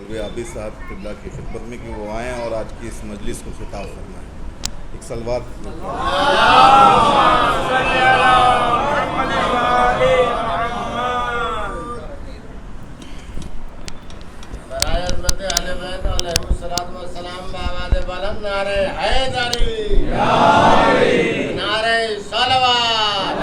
حضور عابد صاحب قبلہ کی خدمت میں کہ وہ آئیں اور آج کی اس مجلس کو خطاب فرمائیں. ایک صلوات برائے عظمت اہل بیت علیہم الصلوۃ والسلام بآواز بلند نعرہ حیدری، نعرہ صلوات.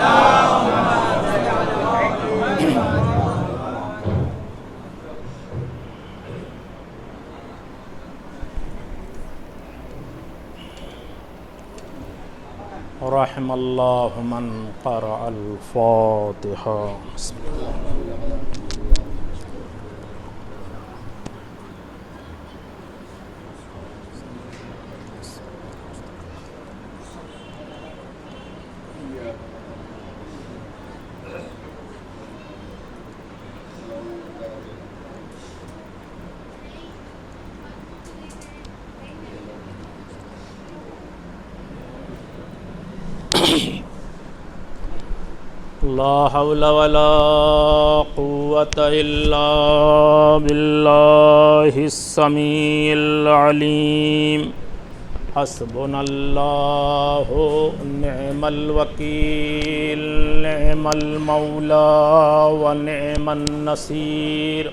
رحم اللہ من قرأ الفاتحہ. بسم اللہ. لا حول ولا قوة إلا بالله السميع العليم. حسبنا الله نعم الوكيل نعم المولى ونعم النصير.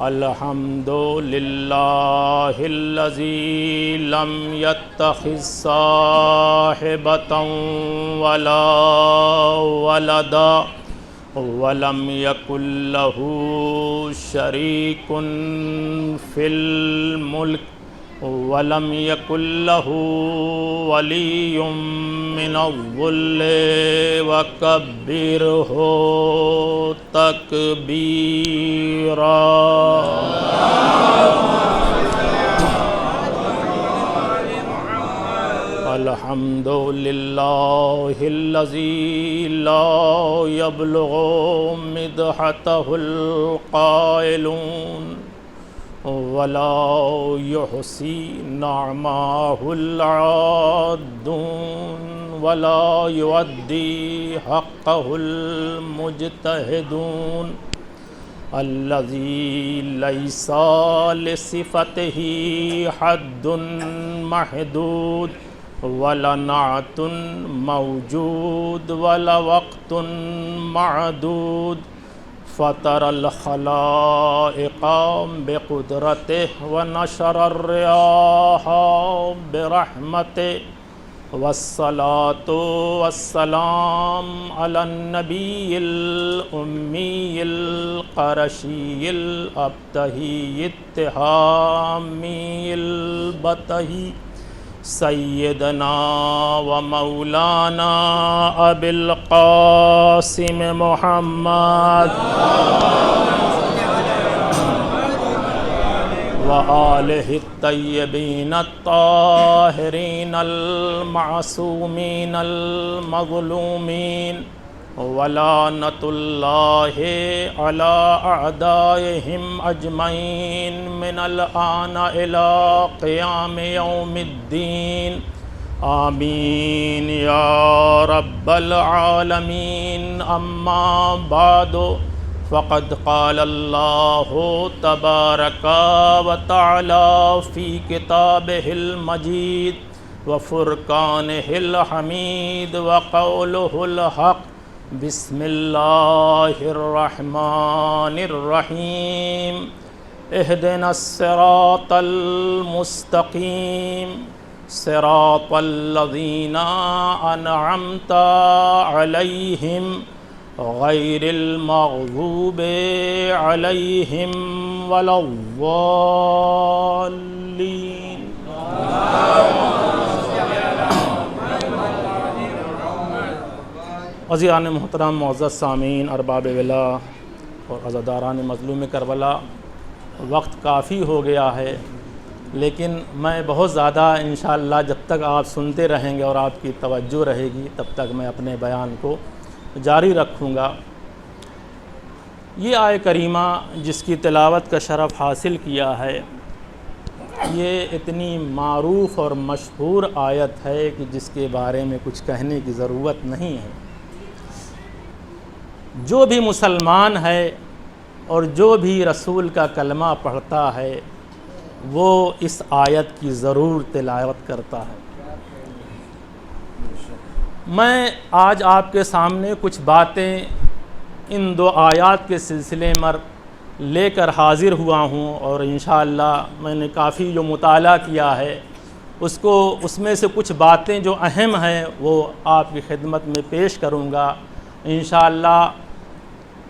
الحمد لله الذي لم يتخذ صاحبة ولا ولدا ولم يكن له شريك في الملك ولم يكن له ولي من الذل وكبره تكبيرا. الحمد لله الذي لا يبلغ مدحته القائلون ولا يحصي نعماه العادون ولا يؤدي حقه المجتهدون. الذي ليس لصفته حد محدود ولا نعت موجود ولا وقت معدود. فطر الخلائق بقدرته ونشر الرياح برحمته. والصلاة والسلام على النبي الأمي القرشي الأبتهي التهامي البتهي سيدنا ومولانا أبي القاسم محمد وآله الطيبين الطاهرين المعصومين المظلومين. ولعنة الله على أعدائهم أجمعين من الآن إلى قيام يوم الدين. آمين يا رب العالمين. أما بعد فقد قال الله تبارك وتعالى في كتابه المجيد وفرقانه الحميد وقوله الحق. بسم الله الرحمن الرحيم. اهدنا الصراط المستقيم صراط الذين أنعمت عليهم غير المغضوب عليهم ولا الضالين. عزیزان محترم، معزز سامعین، ارباب ولا اور عزاداران مظلوم کربلا، وقت کافی ہو گیا ہے، لیکن میں بہت زیادہ انشاءاللہ جب تک آپ سنتے رہیں گے اور آپ کی توجہ رہے گی تب تک میں اپنے بیان کو جاری رکھوں گا. یہ آیہ کریمہ جس کی تلاوت کا شرف حاصل کیا ہے، یہ اتنی معروف اور مشہور آیت ہے کہ جس کے بارے میں کچھ کہنے کی ضرورت نہیں ہے. جو بھی مسلمان ہے اور جو بھی رسول کا کلمہ پڑھتا ہے وہ اس آیت کی ضرور تلاوت کرتا ہے۔ میں آج آپ کے سامنے کچھ باتیں ان دو آیات کے سلسلے میں لے کر حاضر ہوا ہوں، اور انشاءاللہ میں نے کافی جو مطالعہ کیا ہے اس میں سے کچھ باتیں جو اہم ہیں وہ آپ کی خدمت میں پیش کروں گا۔ انشاءاللہ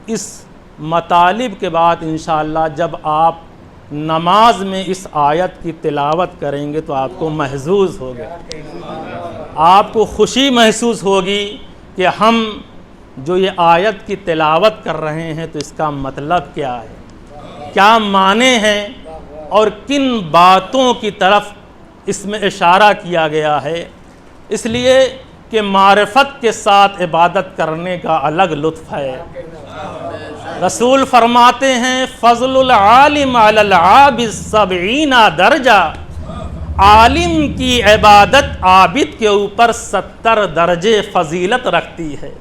اس مطالب کے بعد انشاءاللہ جب آپ نماز میں اس آیت کی تلاوت کریں گے تو آپ کو محظوظ ہوگا، آپ کو خوشی محسوس ہوگی کہ ہم جو یہ آیت کی تلاوت کر رہے ہیں تو اس کا مطلب کیا ہے، کیا معنی ہیں، اور کن باتوں کی طرف اس میں اشارہ کیا گیا ہے۔ اس لیے کہ معرفت کے ساتھ عبادت کرنے کا الگ لطف ہے۔ رسول فرماتے ہیں فضل العالم علی العابد 70 درجہ، عالم کی عبادت عابد کے اوپر 70 درجے فضیلت رکھتی ہے۔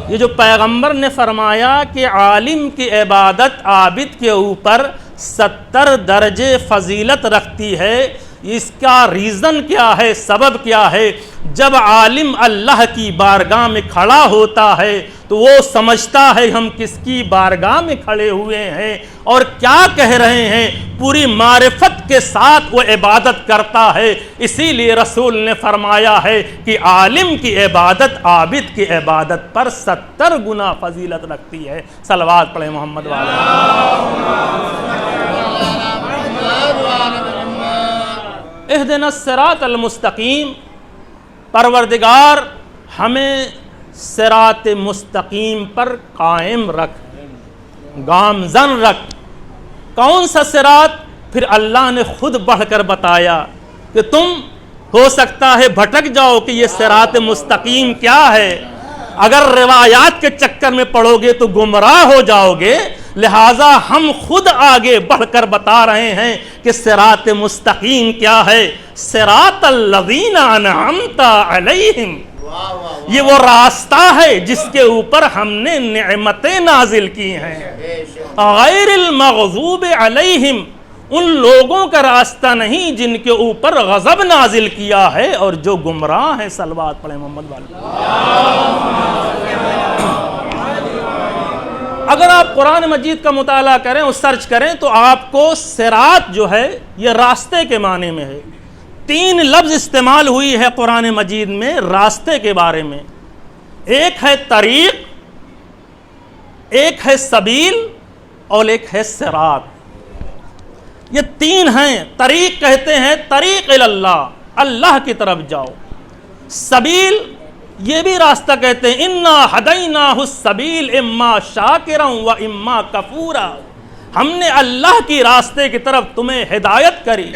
یہ جو پیغمبر نے فرمایا کہ عالم کی عبادت عابد کے اوپر 70 درجے فضیلت رکھتی ہے، اس کا ریزن کیا ہے، سبب کیا ہے؟ جب عالم اللہ کی بارگاہ میں کھڑا ہوتا ہے تو وہ سمجھتا ہے ہم کس کی بارگاہ میں کھڑے ہوئے ہیں اور کیا کہہ رہے ہیں، پوری معرفت کے ساتھ وہ عبادت کرتا ہے۔ اسی لیے رسول نے فرمایا ہے کہ عالم کی عبادت عابد کی عبادت پر 70 گنا فضیلت رکھتی ہے۔ صلوات پڑھیں محمد والے۔ اہدنا الصراط المستقیم، پروردگار ہمیں صراط مستقیم پر قائم رکھ، گامزن رکھ۔ کون سا صراط؟ پھر اللہ نے خود بڑھ کر بتایا کہ تم ہو سکتا ہے بھٹک جاؤ کہ یہ صراط مستقیم کیا ہے، اگر روایات کے چکر میں پڑھو گے تو گمراہ ہو جاؤ گے، لہٰذا ہم خود آگے بڑھ کر بتا رہے ہیں کہ صراط مستقیم کیا ہے۔ صراط الذین انعمت علیہم، یہ وہ راستہ ہے جس کے اوپر ہم نے نعمتیں نازل کی ہیں۔ غیر المغضوب علیہم، ان لوگوں کا راستہ نہیں جن کے اوپر غضب نازل کیا ہے اور جو گمراہ ہیں۔ صلوات پڑھیں محمد والے۔ اگر آپ قرآن مجید کا مطالعہ کریں اور سرچ کریں تو آپ کو صراط جو ہے یہ راستے کے معنی میں ہے۔ 3 لفظ استعمال ہوئی ہے قرآن مجید میں راستے کے بارے میں، ایک ہے طریق، ایک ہے سبیل اور ایک ہے صراط۔ یہ 3 ہیں۔ طریق کہتے ہیں طریق اللہ، اللہ کی طرف جاؤ۔ سبیل یہ بھی راستہ کہتے ہیں، انا ہدیناہ السبیل اما شاکرا و اما کفورا، ہم نے اللہ کی راستے کی طرف تمہیں ہدایت کری،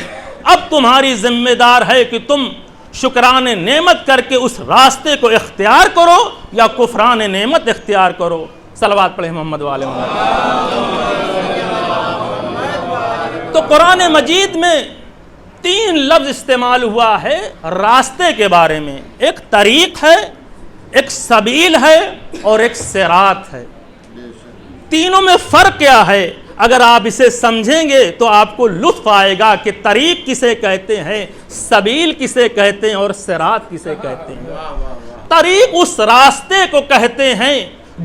اب تمہاری ذمہ دار ہے کہ تم شکران نعمت کر کے اس راستے کو اختیار کرو یا کفران نعمت اختیار کرو۔ صلوات پڑھیں محمد والے۔ تو قرآن مجید میں 3 لفظ استعمال ہوا ہے راستے کے بارے میں، ایک طریق ہے، ایک سبیل ہے اور ایک صراط ہے۔ تینوں میں فرق کیا ہے؟ اگر آپ اسے سمجھیں گے تو آپ کو لطف آئے گا کہ طریق کسے کہتے ہیں، سبیل کسے کہتے ہیں اور صراط کسے کہتے ہیں۔ طریق اس راستے کو کہتے ہیں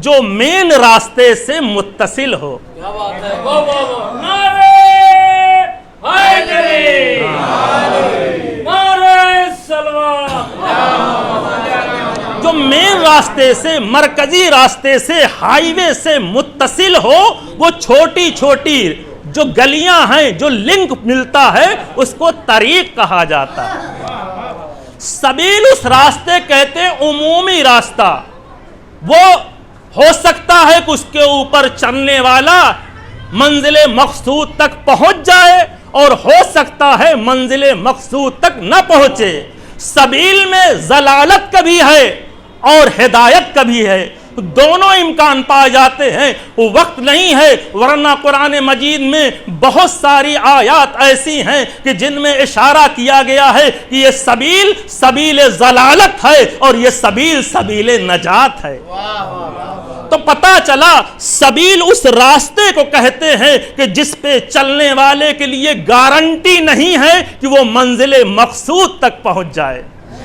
جو مین راستے سے متصل ہو۔ جو مین راستے سے، مرکزی راستے سے، ہائی وے سے متصل ہو، وہ چھوٹی چھوٹی جو گلیاں ہیں، جو لنک ملتا ہے، اس کو طریق کہا جاتا ہے۔ سبیل اس راستے کہتے ہیں عمومی راستہ، وہ ہو سکتا ہے کہ اس کے اوپر چلنے والا منزل مقصود تک پہنچ جائے اور ہو سکتا ہے منزل مقصود تک نہ پہنچے۔ سبیل میں ضلالت کا بھی ہے اور ہدایت کا بھی ہے، دونوں امکان پائے جاتے ہیں۔ وہ وقت نہیں ہے، ورنہ قرآن مجید میں بہت ساری آیات ایسی ہیں کہ جن میں اشارہ کیا گیا ہے کہ یہ سبیل سبیل ضلالت ہے اور یہ سبیل سبیل نجات ہے۔ تو پتہ چلا سبیل اس راستے کو کہتے ہیں کہ جس پہ چلنے والے کے لیے گارنٹی نہیں ہے کہ وہ منزل مقصود تک پہنچ جائے.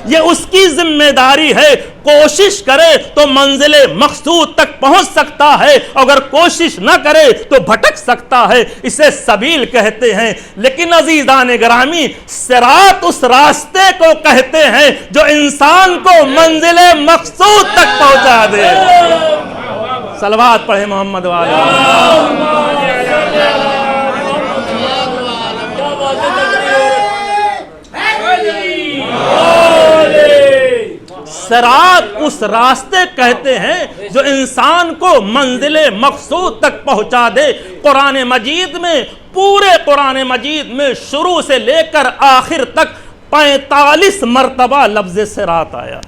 یہ اس کی ذمہ داری ہے, کوشش کرے تو منزل مقصود تک پہنچ سکتا ہے, اگر کوشش نہ کرے تو بھٹک سکتا ہے. اسے سبیل کہتے ہیں. لیکن عزیزان گرامی, صراط اس راستے کو کہتے ہیں جو انسان کو منزل مقصود تک پہنچا دے. صلوات پڑھے محمد والا. صراط اس راستے کہتے ہیں جو انسان کو منزل مقصود تک پہنچا دے. قرآن مجید میں, پورے قرآن مجید میں شروع سے لے کر آخر تک 45 مرتبہ لفظ صراط آیا.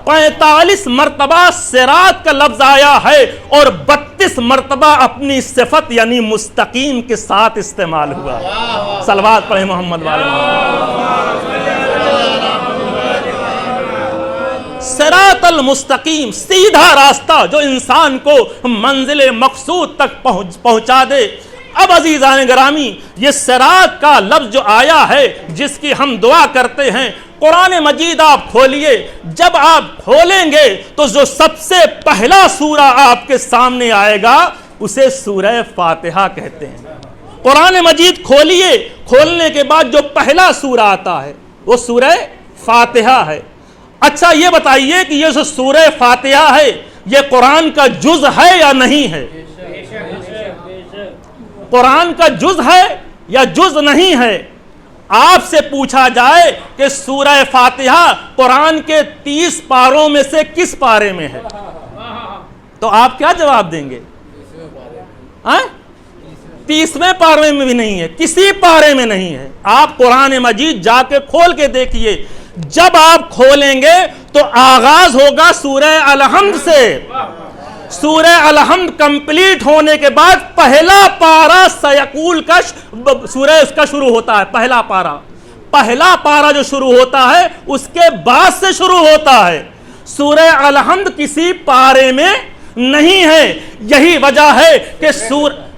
45 مرتبہ صراط کا لفظ آیا ہے اور 32 مرتبہ اپنی صفت یعنی مستقیم کے ساتھ استعمال ہوا. صلوات پڑھیں محمد والے. صراط المستقیم, سیدھا راستہ جو انسان کو منزل مقصود تک پہنچا دے. اب عزیزان گرامی, یہ صراط کا لفظ جو آیا ہے جس کی ہم دعا کرتے ہیں, قرآن مجید آپ کھولیے. جب آپ کھولیں گے تو جو سب سے پہلا سورہ آپ کے سامنے آئے گا اسے سورہ فاتحہ کہتے ہیں. قرآن مجید کھولیے, کھولنے کے بعد جو پہلا سورہ آتا ہے وہ سورہ فاتحہ ہے. اچھا یہ بتائیے کہ یہ جو سورہ فاتحہ ہے یہ قرآن کا جز ہے یا نہیں ہے؟ قرآن کا جز ہے یا جز نہیں ہے؟ آپ سے پوچھا جائے کہ سورہ فاتحہ قرآن کے 30 پاروں میں سے کس پارے میں ہے تو آپ کیا جواب دیں گے؟ 30ویں پارے میں بھی نہیں ہے, کسی پارے میں نہیں ہے. آپ قرآن مجید جا کے کھول کے دیکھیے. جب آپ کھولیں گے تو آغاز ہوگا سورہ الحمد سے. سورہ الحمد کمپلیٹ ہونے کے بعد پہلا پارہ سیقول کا سورہ اس کا شروع ہوتا ہے. پہلا پارہ جو شروع ہوتا ہے اس کے بعد سے شروع ہوتا ہے. سورہ الحمد کسی پارے میں نہیں ہے. یہی وجہ ہے کہ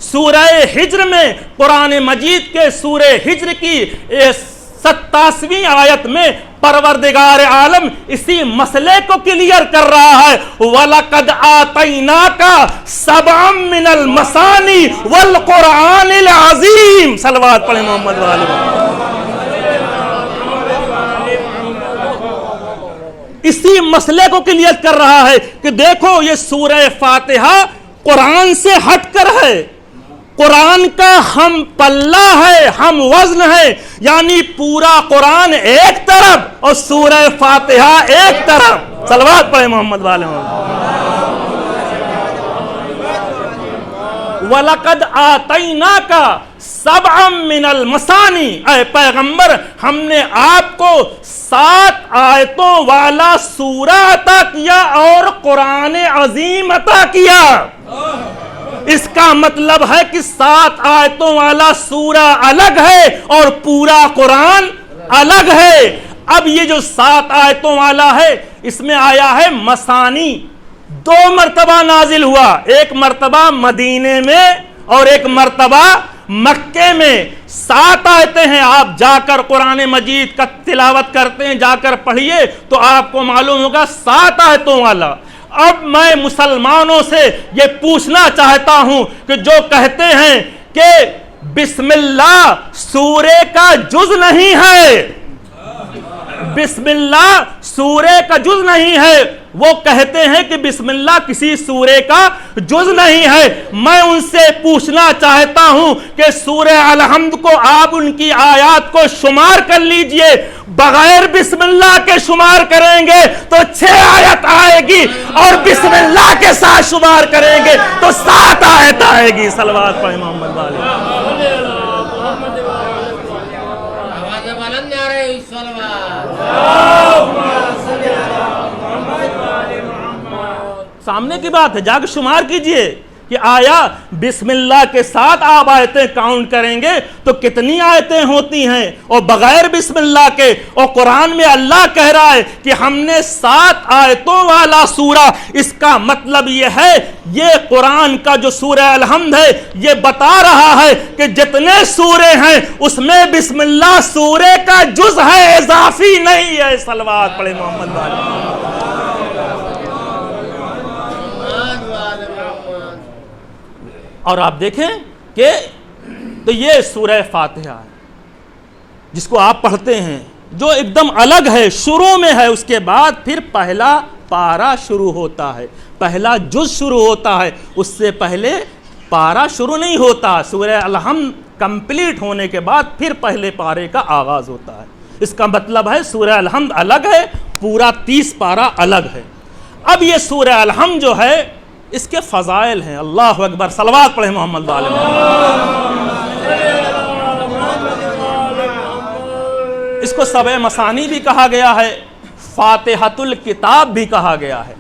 سورہ ہجر میں, قرآن مجید کے سورہ ہجر کی 87ویں آیت میں پروردگار عالم اسی مسئلے کو کلیئر کر رہا ہے. وَلَقَدْ آتَيْنَاكَ سَبْعًا مِّنَ الْمَثَانِي وَالْقُرْآنِ الْعَظِيمِ. صلوات پڑھیں محمد والے. اسی مسئلے کو کلیئر کر رہا ہے کہ دیکھو یہ سورہ فاتحہ قرآن سے ہٹ کر ہے. قرآن کا ہم پلہ ہے, ہم وزن ہے, یعنی پورا قرآن ایک طرف اور سورہ فاتحہ ایک طرف. صلوات پڑھیں محمد والے. وَلَقَدْ آتَيْنَاكَ سَبْعًا مِّنَ الْمَثَانِي, اے پیغمبر ہم نے آپ کو 7 آیتوں والا سورہ عطا کیا اور قرآن عظیم عطا کیا. اس کا مطلب ہے کہ 7 آیتوں والا سورہ الگ ہے اور پورا قرآن الگ ہے. اب یہ جو 7 آیتوں والا ہے اس میں آیا ہے مثانی, 2 مرتبہ نازل ہوا, ایک مرتبہ مدینے میں اور ایک مرتبہ مکے میں. 7 آیتیں ہیں. آپ جا کر قرآن مجید کا تلاوت کرتے ہیں, جا کر پڑھیے تو آپ کو معلوم ہوگا 7 آیتوں والا. اب میں مسلمانوں سے یہ پوچھنا چاہتا ہوں کہ جو کہتے ہیں کہ بسم اللہ سورے کا جز نہیں ہے, بسم اللہ سورے کا جز نہیں ہے, وہ کہتے ہیں کہ بسم اللہ کسی سورے کا جز نہیں ہے. میں ان سے پوچھنا چاہتا ہوں کہ سورہ الحمد کو آپ ان کی آیات کو شمار کر لیجئے, بغیر بسم اللہ کے شمار کریں گے تو 6 آیت آئے گی اور بسم اللہ کے ساتھ شمار کریں گے تو 7 آیت آئے گی. صلوات پڑھیں محمد والے. سامنے کی بات ہے, جا کے شمار کیجئے. کہ آیا بسم اللہ کے ساتھ آپ آیتیں کاؤنٹ کریں گے تو کتنی آیتیں ہوتی ہیں، اور بغیر بسم اللہ کے، اور قرآن میں اللہ کہہ رہا ہے کہ ہم نے 7 آیتوں والا سورہ، اس کا مطلب یہ ہے یہ قرآن کا جو سورہ الحمد ہے یہ بتا رہا ہے کہ جتنے سورے ہیں اس میں بسم اللہ سورے کا جز ہے، اضافی نہیں ہے۔ صلوات پڑھے محمد والے۔ اور آپ دیکھیں کہ تو یہ سورہ فاتحہ ہے جس کو آپ پڑھتے ہیں، جو ایک دم الگ ہے، شروع میں ہے، اس کے بعد پھر پہلا پارہ شروع ہوتا ہے، پہلا جز شروع ہوتا ہے، اس سے پہلے پارہ شروع نہیں ہوتا۔ سورہ الحمد کمپلیٹ ہونے کے بعد پھر پہلے پارے کا آغاز ہوتا ہے۔ اس کا مطلب ہے سورہ الحمد الگ ہے، پورا 30 پارہ الگ ہے۔ اب یہ سورہ الحمد جو ہے اس کے فضائل ہیں، اللہ اکبر، صلوات پڑھیں محمد والے محمد۔ اس کو سبع مثانی بھی کہا گیا ہے، فاتحۃ الکتاب بھی کہا گیا ہے۔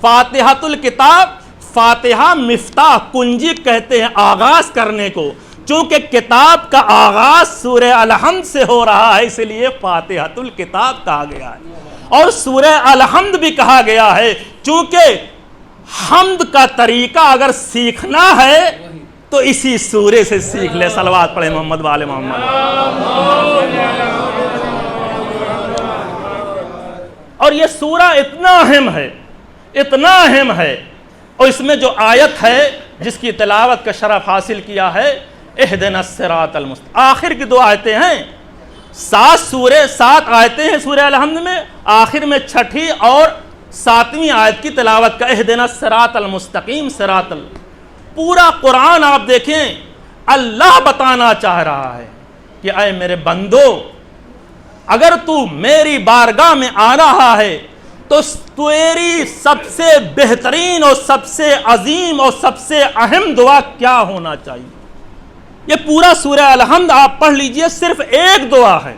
فاتحۃ الکتاب، فاتحہ مفتاح، کنجی کہتے ہیں آغاز کرنے کو، چونکہ کتاب کا آغاز سورہ الحمد سے ہو رہا ہے اس لیے فاتحۃ الکتاب کہا گیا ہے۔ اور سورہ الحمد بھی کہا گیا ہے چونکہ حمد کا طریقہ اگر سیکھنا ہے تو اسی سورے سے سیکھ لے۔ صلوات پڑھیں محمد والے محمد۔ اور یہ سورہ اتنا اہم ہے، اتنا اہم ہے، اور اس میں جو آیت ہے جس کی تلاوت کا شرف حاصل کیا ہے، اہدنا الصراط المستقیم، آخر کی 2 آیتیں ہیں، 7 آیتیں ہیں سورہ الحمد میں، آخر میں 6 اور 7ویں آیت کی تلاوت کا اہدنا الصراط المستقیم صراط پورا قرآن آپ دیکھیں اللہ بتانا چاہ رہا ہے کہ اے میرے بندو، اگر تو میری بارگاہ میں آ رہا ہے تو تیری سب سے بہترین اور سب سے عظیم اور سب سے اہم دعا کیا ہونا چاہیے؟ یہ پورا سورہ الحمد آپ پڑھ لیجئے، صرف ایک دعا ہے،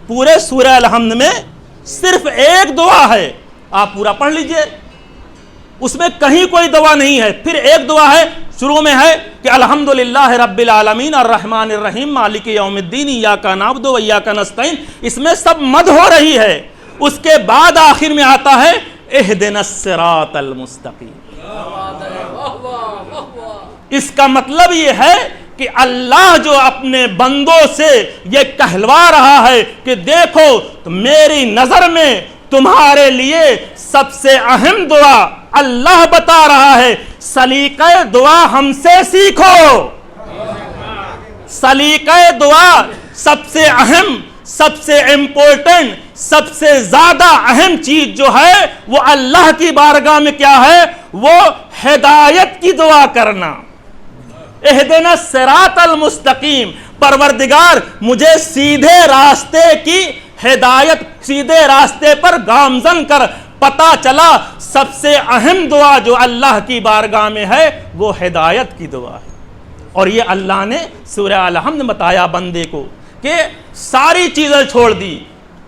پورے سورہ الحمد میں صرف ایک دعا ہے، آپ پورا پڑھ لیجئے، اس میں کہیں کوئی دعا نہیں ہے، پھر ایک دعا ہے، شروع میں ہے کہ الحمدللہ رب العالمین الرحمن الرحیم مالک یوم الدین ایاک نعبد و ایاک نستعین، اس میں سب مد ہو رہی ہے، اس کے بعد آخر میں آتا ہے اہدنا الصراط المستقیم۔ اس کا مطلب یہ ہے کہ اللہ جو اپنے بندوں سے یہ کہلوا رہا ہے کہ دیکھو میری نظر میں تمہارے لیے سب سے اہم دعا اللہ بتا رہا ہے، سلیقہ دعا ہم سے سیکھو۔ سلیقہ دعا سب سے اہم، سب سے امپورٹنٹ، سب سے زیادہ اہم چیز جو ہے وہ اللہ کی بارگاہ میں کیا ہے؟ وہ ہدایت کی دعا کرنا۔ اہدنا الصراط المستقیم، پروردگار مجھے سیدھے راستے کی ہدایت، سیدھے راستے پر گامزن کر۔ پتہ چلا سب سے اہم دعا جو اللہ کی بارگاہ میں ہے وہ ہدایت کی دعا ہے، اور یہ اللہ نے سورہ الحمد بتایا بندے کو کہ ساری چیزیں چھوڑ دی،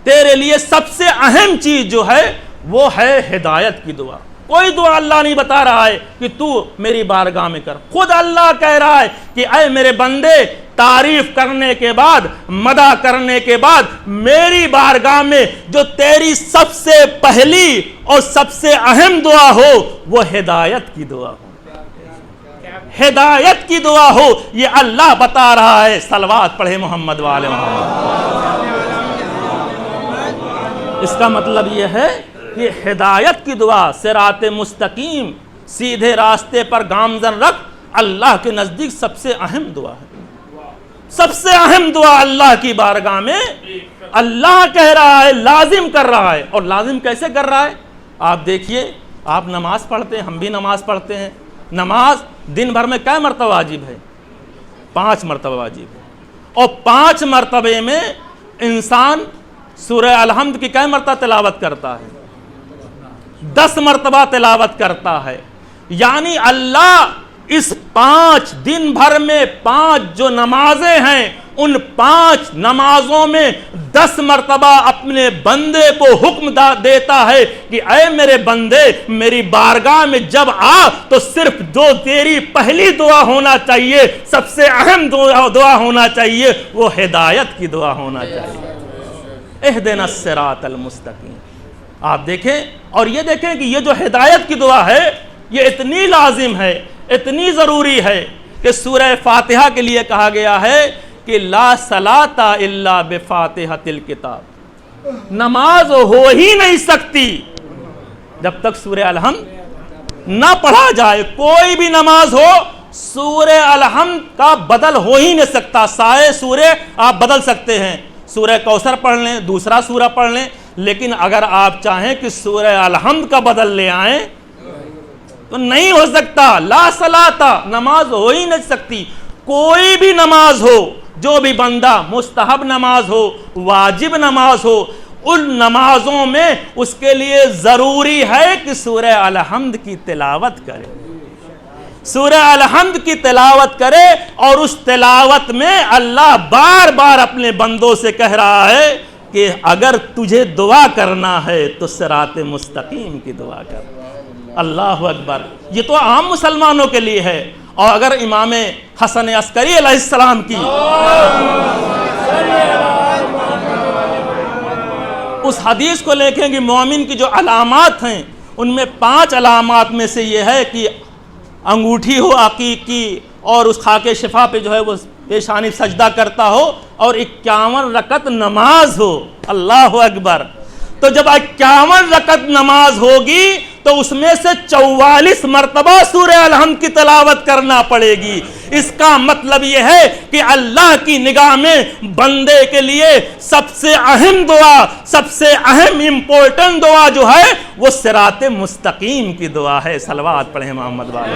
تیرے لیے سب سے اہم چیز جو ہے وہ ہے ہدایت کی دعا۔ کوئی دعا اللہ نہیں بتا رہا ہے کہ تو میری بارگاہ میں کر، خود اللہ کہہ رہا ہے کہ اے میرے بندے، تعریف کرنے کے بعد، مدح کرنے کے بعد میری بارگاہ میں جو تیری سب سے پہلی اور سب سے اہم دعا ہو وہ ہدایت کی دعا ہو، ہدایت کی دعا ہو، یہ اللہ بتا رہا ہے۔ صلوات پڑھے محمد والے محمد۔ اس کا مطلب یہ ہے کہ ہدایت کی دعا، صراط مستقیم، سیدھے راستے پر گامزن رکھ، اللہ کے نزدیک سب سے اہم دعا ہے۔ سب سے اہم دعا اللہ کی بارگاہ میں اللہ کہہ رہا ہے، لازم کر رہا ہے۔ اور لازم کیسے کر رہا ہے؟ آپ دیکھیے، آپ نماز پڑھتے ہیں، ہم بھی نماز پڑھتے ہیں، نماز دن بھر میں کیا مرتبہ واجب ہے؟ 5 مرتبہ واجب ہے، اور 5 مرتبے میں انسان سورہ الحمد کی کیا مرتبہ تلاوت کرتا ہے؟ 10 مرتبہ تلاوت کرتا ہے۔ یعنی اللہ اس 5 دن بھر میں 5 جو نمازیں ہیں ان 5 نمازوں میں 10 مرتبہ اپنے بندے کو حکم دیتا ہے کہ اے میرے بندے میری بارگاہ میں جب آ تو صرف جو تیری پہلی دعا ہونا چاہیے، سب سے اہم دعا ہونا چاہیے، وہ ہدایت کی دعا ہونا چاہیے، اہدنا الصراط المستقیم۔ آپ دیکھیں اور یہ دیکھیں کہ یہ جو ہدایت کی دعا ہے یہ اتنی لازم ہے، اتنی ضروری ہے کہ سورہ فاتحہ کے لیے کہا گیا ہے کہ لا صلاۃ الا بفاتحۃ الکتاب، نماز ہو ہی نہیں سکتی جب تک سورہ الحمد نہ پڑھا جائے۔ کوئی بھی نماز ہو سورہ الحمد کا بدل ہو ہی نہیں سکتا۔ سارے سورے آپ بدل سکتے ہیں، سورہ کوثر پڑھ لیں، دوسرا سورہ پڑھ لیں، لیکن اگر آپ چاہیں کہ سورہ الحمد کا بدل لے آئیں تو نہیں ہو سکتا۔ لا صلاۃ، نماز ہو ہی نہیں سکتی۔ کوئی بھی نماز ہو، جو بھی بندہ مستحب نماز ہو، واجب نماز ہو، ان نمازوں میں اس کے لیے ضروری ہے کہ سورہ الحمد کی تلاوت کرے، سورہ الحمد کی تلاوت کرے، اور اس تلاوت میں اللہ بار بار اپنے بندوں سے کہہ رہا ہے کہ اگر تجھے دعا کرنا ہے تو صراط مستقیم کی دعا کر۔ اللہ اکبر، یہ تو عام مسلمانوں کے لیے ہے، اور اگر امام حسن عسکری علیہ السلام کی اس حدیث کو لکھیں کہ مومن کی جو علامات ہیں ان میں 5 علامات میں سے یہ ہے کہ انگوٹھی ہو عقیق کی، اور اس خاک شفا پہ جو ہے وہ پیشانی سجدہ کرتا ہو، اور 51 رکعت نماز ہو۔ اللہ اکبر، تو جب 51 رکعت نماز ہوگی تو اس میں سے 44 مرتبہ سورہ الحمد کی تلاوت کرنا پڑے گی۔ اس کا مطلب یہ ہے کہ اللہ کی نگاہ میں بندے کے لیے سب سے اہم دعا، سب سے اہم امپورٹنٹ دعا جو ہے وہ صراط مستقیم کی دعا ہے۔ صلوات پڑھیں محمد والے۔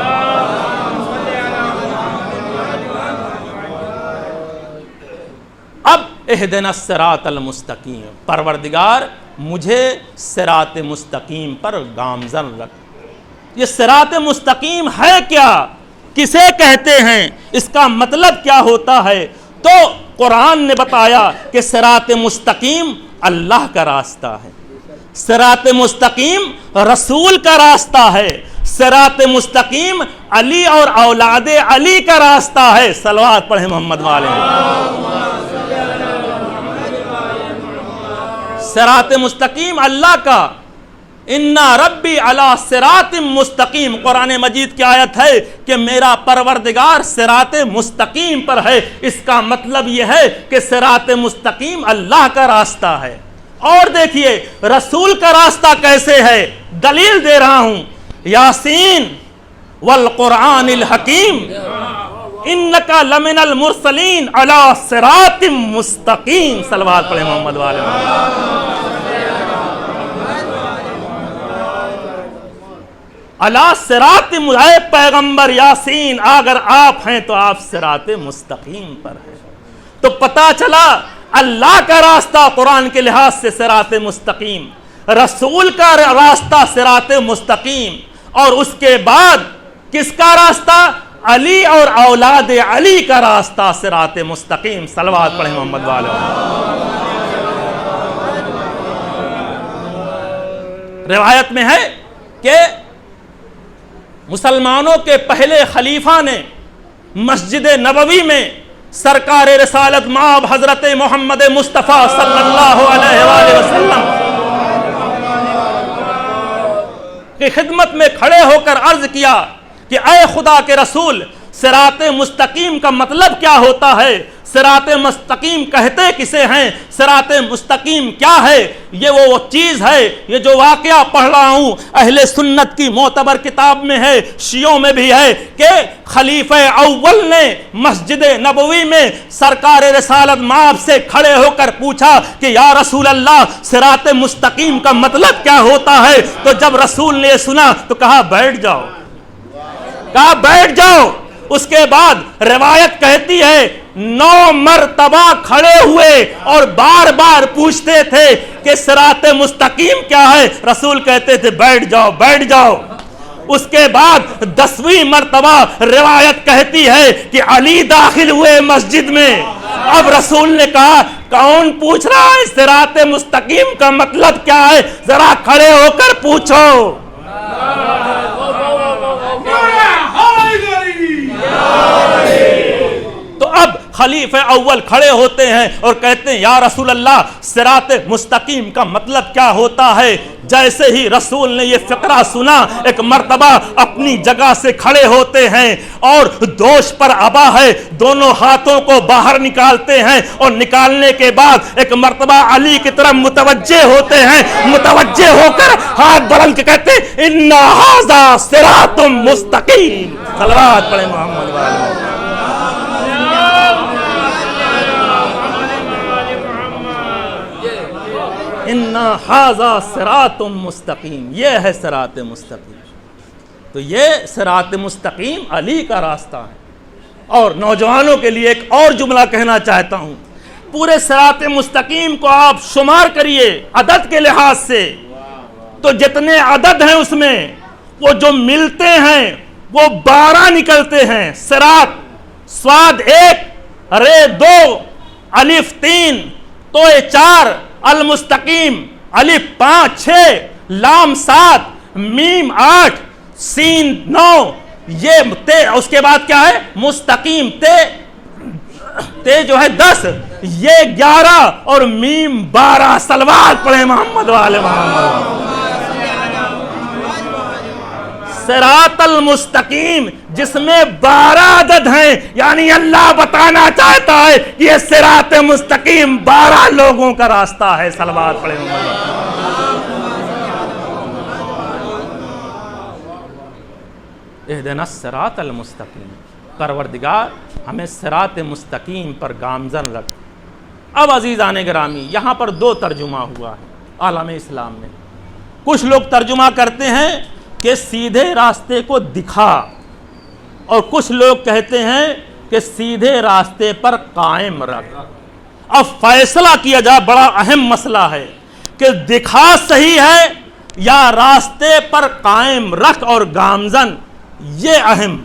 اب اہدنا الصراط المستقیم، پروردگار مجھے صراط مستقیم پر گامزن رکھ۔ یہ صراط مستقیم ہے کیا؟ کسے کہتے ہیں؟ اس کا مطلب کیا ہوتا ہے؟ تو قرآن نے بتایا کہ صراط مستقیم اللہ کا راستہ ہے، صراط مستقیم رسول کا راستہ ہے، صراط مستقیم علی اور اولاد علی کا راستہ ہے۔ صلوات پڑھیں محمد والے۔ صراط مستقیم اللہ کا، اِنَّ رَبِّي عَلَىٰ صِرَاطٍ مستقیم، قرآن مجید کی آیت ہے کہ میرا پروردگار صراط مستقیم پر ہے۔ اس کا مطلب یہ ہے کہ صراط مستقیم اللہ کا راستہ ہے۔ اور دیکھیے رسول کا راستہ کیسے ہے، دلیل دے رہا ہوں، یاسین والقرآن الحکیم انکا لمن المرسلین علی صراط مستقیم۔ صلوات پڑھیں محمد والے۔ علی صراط، اے پیغمبر یاسین اگر آپ ہیں تو آپ صراط مستقیم پر ہیں۔ تو پتہ چلا اللہ کا راستہ قرآن کے لحاظ سے صراط مستقیم، رسول کا راستہ صراط مستقیم، اور اس کے بعد کس کا راستہ؟ علی اور اولاد علی کا راستہ صراط مستقیم۔ صلوات پڑھیں محمد والے۔ روایت میں ہے کہ مسلمانوں کے پہلے خلیفہ نے مسجد نبوی میں سرکار رسالت مآب حضرت محمد مصطفیٰ صلی اللہ علیہ وآلہ وسلم کی خدمت میں کھڑے ہو کر عرض کیا کہ اے خدا کے رسول، صراط مستقیم کا مطلب کیا ہوتا ہے؟ صراط مستقیم کہتے کسے ہیں؟ صراط مستقیم کیا ہے؟ یہ وہ چیز ہے، یہ جو واقعہ پڑھ رہا ہوں اہل سنت کی معتبر کتاب میں ہے، شیعوں میں بھی ہے، کہ خلیفہ اول نے مسجد نبوی میں سرکار رسالت مآب سے کھڑے ہو کر پوچھا کہ یا رسول اللہ صراط مستقیم کا مطلب کیا ہوتا ہے؟ تو جب رسول نے سنا تو کہا بیٹھ جاؤ، کہا بیٹھ جاؤ۔ اس کے بعد روایت کہتی ہے 9 مرتبہ کھڑے ہوئے اور بار بار پوچھتے تھے کہ صراط مستقیم کیا ہے؟ رسول کہتے تھے بیٹھ جاؤ بیٹھ جاؤ۔ اس کے بعد 10ویں مرتبہ روایت کہتی ہے کہ علی داخل ہوئے مسجد میں، اب رسول نے کہا کون پوچھ رہا ہے صراط مستقیم کا مطلب کیا ہے؟ ذرا کھڑے ہو کر پوچھو۔ تو اب خلیفہ اول کھڑے ہوتے ہیں اور کہتے ہیں یا رسول اللہ صراط مستقیم کا مطلب کیا ہوتا ہے؟ جیسے ہی رسول نے یہ فقرہ سنا ایک مرتبہ اپنی جگہ سے کھڑے ہوتے ہیں اور دوش پر ابا ہے، دونوں ہاتھوں کو باہر نکالتے ہیں اور نکالنے کے بعد ایک مرتبہ علی کی طرف متوجہ ہوتے ہیں، متوجہ ہو کر ہاتھ بلند کے کہتے ہیں ان ھذا صراط مستقیم۔ صلوات پڑھیں محمد والے۔ ان ھذا صراط مستقیم، یہ ہے صراط مستقیم۔ تو یہ صراط مستقیم علی کا راستہ ہے۔ اور نوجوانوں کے لیے ایک اور جملہ کہنا چاہتا ہوں، پورے صراط مستقیم کو آپ شمار کریے عدد کے لحاظ سے، تو جتنے عدد ہیں اس میں وہ جو ملتے ہیں وہ 12 نکلتے ہیں۔ صراط صاد 1 رے 2 الف 3 تو 4 المستقیم الف 5 6 لام 7 میم 8 سین 9 یہ تے، اس کے بعد کیا ہے مستقیم تے جو ہے 10 یہ 11 اور میم 12۔ صلوات پڑھیں محمد والے محمد۔ صراط المستقیم جس میں 12 عدد ہیں، یعنی اللہ بتانا چاہتا ہے کہ یہ صراط مستقیم 12 لوگوں کا راستہ ہے۔ صلوات پڑھیں اہدنا الصراط المستقیم۔ پروردگار ہمیں صراط مستقیم پر گامزن رکھ۔ اب عزیزان گرامی یہاں پر 2 ترجمہ ہوا ہے عالم اسلام میں۔ کچھ لوگ ترجمہ کرتے ہیں کہ سیدھے راستے کو دکھا، اور کچھ لوگ کہتے ہیں کہ سیدھے راستے پر قائم رکھ۔ اب فیصلہ کیا جائے، بڑا اہم مسئلہ ہے کہ دکھا صحیح ہے یا راستے پر قائم رکھ اور گامزن، یہ اہم۔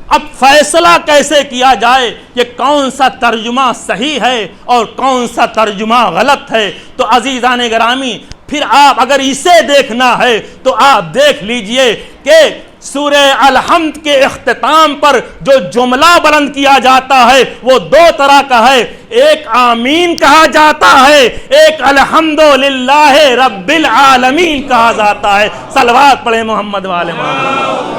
اب فیصلہ کیسے کیا جائے کہ کون سا ترجمہ صحیح ہے اور کون سا ترجمہ غلط ہے؟ تو عزیزان گرامی پھر آپ اگر اسے دیکھنا ہے تو آپ دیکھ لیجئے کہ سورہ الحمد کے اختتام پر جو جملہ بلند کیا جاتا ہے وہ 2 طرح کا ہے، ایک آمین کہا جاتا ہے، ایک الحمدللہ رب العالمین کہا جاتا ہے۔ صلوات پڑھیں محمد والے محمد۔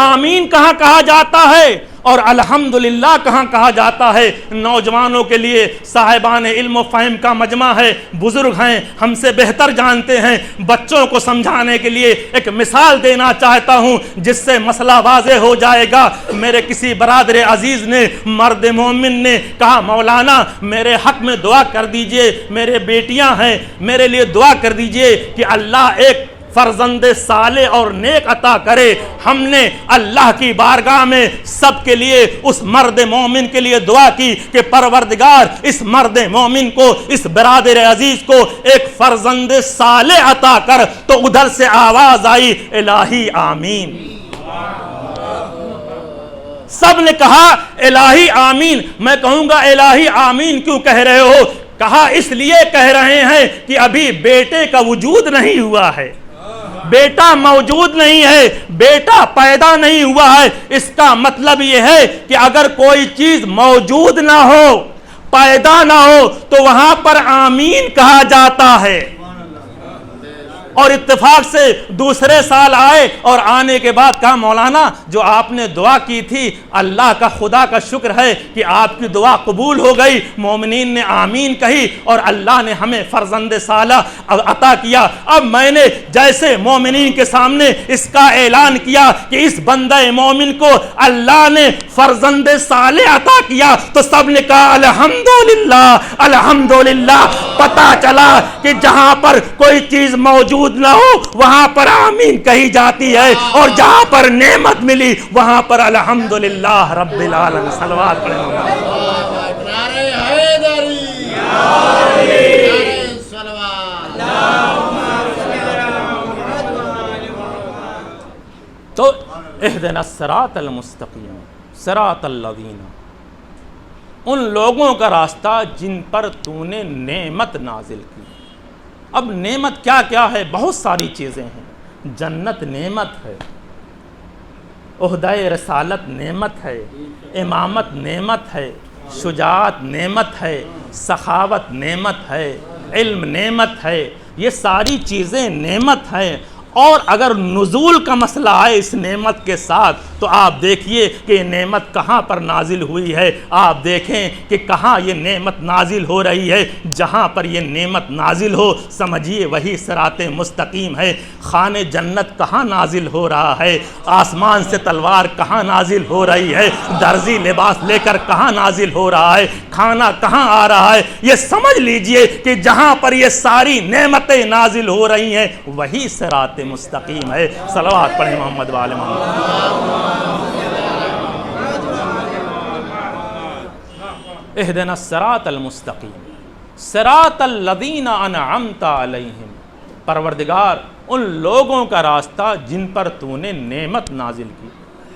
آمین کہاں کہا جاتا ہے اور الحمدللہ کہاں کہا جاتا ہے؟ نوجوانوں کے لیے صاحبان علم و فہم کا مجمع ہے، بزرگ ہیں، ہم سے بہتر جانتے ہیں۔ بچوں کو سمجھانے کے لیے ایک مثال دینا چاہتا ہوں جس سے مسئلہ واضح ہو جائے گا۔ میرے کسی برادر عزیز نے، مرد مومن نے کہا مولانا میرے حق میں دعا کر دیجئے، میرے بیٹیاں ہیں، میرے لیے دعا کر دیجئے کہ اللہ ایک فرزند صالح اور نیک عطا کرے۔ ہم نے اللہ کی بارگاہ میں سب کے لیے اس مرد مومن کے لیے دعا کی کہ پروردگار اس مرد مومن کو، اس برادر عزیز کو ایک فرزند صالح عطا کر، تو ادھر سے آواز آئی الہی آمین۔ سب نے کہا الہی آمین۔ میں کہوں گا الہی آمین کیوں کہہ رہے ہو؟ کہا اس لیے کہہ رہے ہیں کہ ابھی بیٹے کا وجود نہیں ہوا ہے، بیٹا موجود نہیں ہے، بیٹا پیدا نہیں ہوا ہے۔ اس کا مطلب یہ ہے کہ اگر کوئی چیز موجود نہ ہو، پیدا نہ ہو، تو وہاں پر آمین کہا جاتا ہے۔ اور اتفاق سے دوسرے سال آئے اور آنے کے بعد کہا مولانا جو آپ نے دعا کی تھی اللہ کا خدا کا شکر ہے کہ آپ کی دعا قبول ہو گئی، مومنین نے آمین کہی اور اللہ نے ہمیں فرزند صالح عطا کیا۔ اب میں نے جیسے مومنین کے سامنے اس کا اعلان کیا کہ اس بندہ مومن کو اللہ نے فرزند صالح عطا کیا، تو سب نے کہا الحمدللہ الحمدللہ۔ پتہ چلا کہ جہاں پر کوئی چیز موجود نہ ہو وہاں پر آمین کہی جاتی ہے، اور جہاں پر نعمت ملی وہاں پر الحمدللہ رب العالمین۔ صلوات پڑھیں۔ نعرہ حیدری، نعرہ صلوات۔ تو اہدنا الصراط المستقیم، صراط الذین، ان لوگوں کا راستہ جن پر تو نے نعمت نازل کی۔ اب نعمت کیا کیا ہے؟ بہت ساری چیزیں ہیں۔ جنت نعمت ہے، عہدہ رسالت نعمت ہے، امامت نعمت ہے، شجاعت نعمت ہے، سخاوت نعمت ہے، علم نعمت ہے، یہ ساری چیزیں نعمت ہیں۔ اور اگر نزول کا مسئلہ آئے اس نعمت کے ساتھ تو آپ دیکھیے کہ یہ نعمت کہاں پر نازل ہوئی ہے۔ آپ دیکھیں کہ کہاں یہ نعمت نازل ہو رہی ہے۔ جہاں پر یہ نعمت نازل ہو سمجھیے وہی صراط مستقیم ہے۔ خانے جنت کہاں نازل ہو رہا ہے؟ آسمان سے تلوار کہاں نازل ہو رہی ہے؟ درزی لباس لے کر کہاں نازل ہو رہا ہے؟ کھانا کہاں آ رہا ہے؟ یہ سمجھ لیجئے کہ جہاں پر یہ ساری نعمتیں نازل ہو رہی ہیں وہی صراط مستقیم ہے۔ صلوات پڑھیں محمد وآل محمد۔ اہدنا الصراط المستقیم صراط الذین انعمت علیہم، پروردگار ان لوگوں کا راستہ جن پر تو نے نعمت نازل کی۔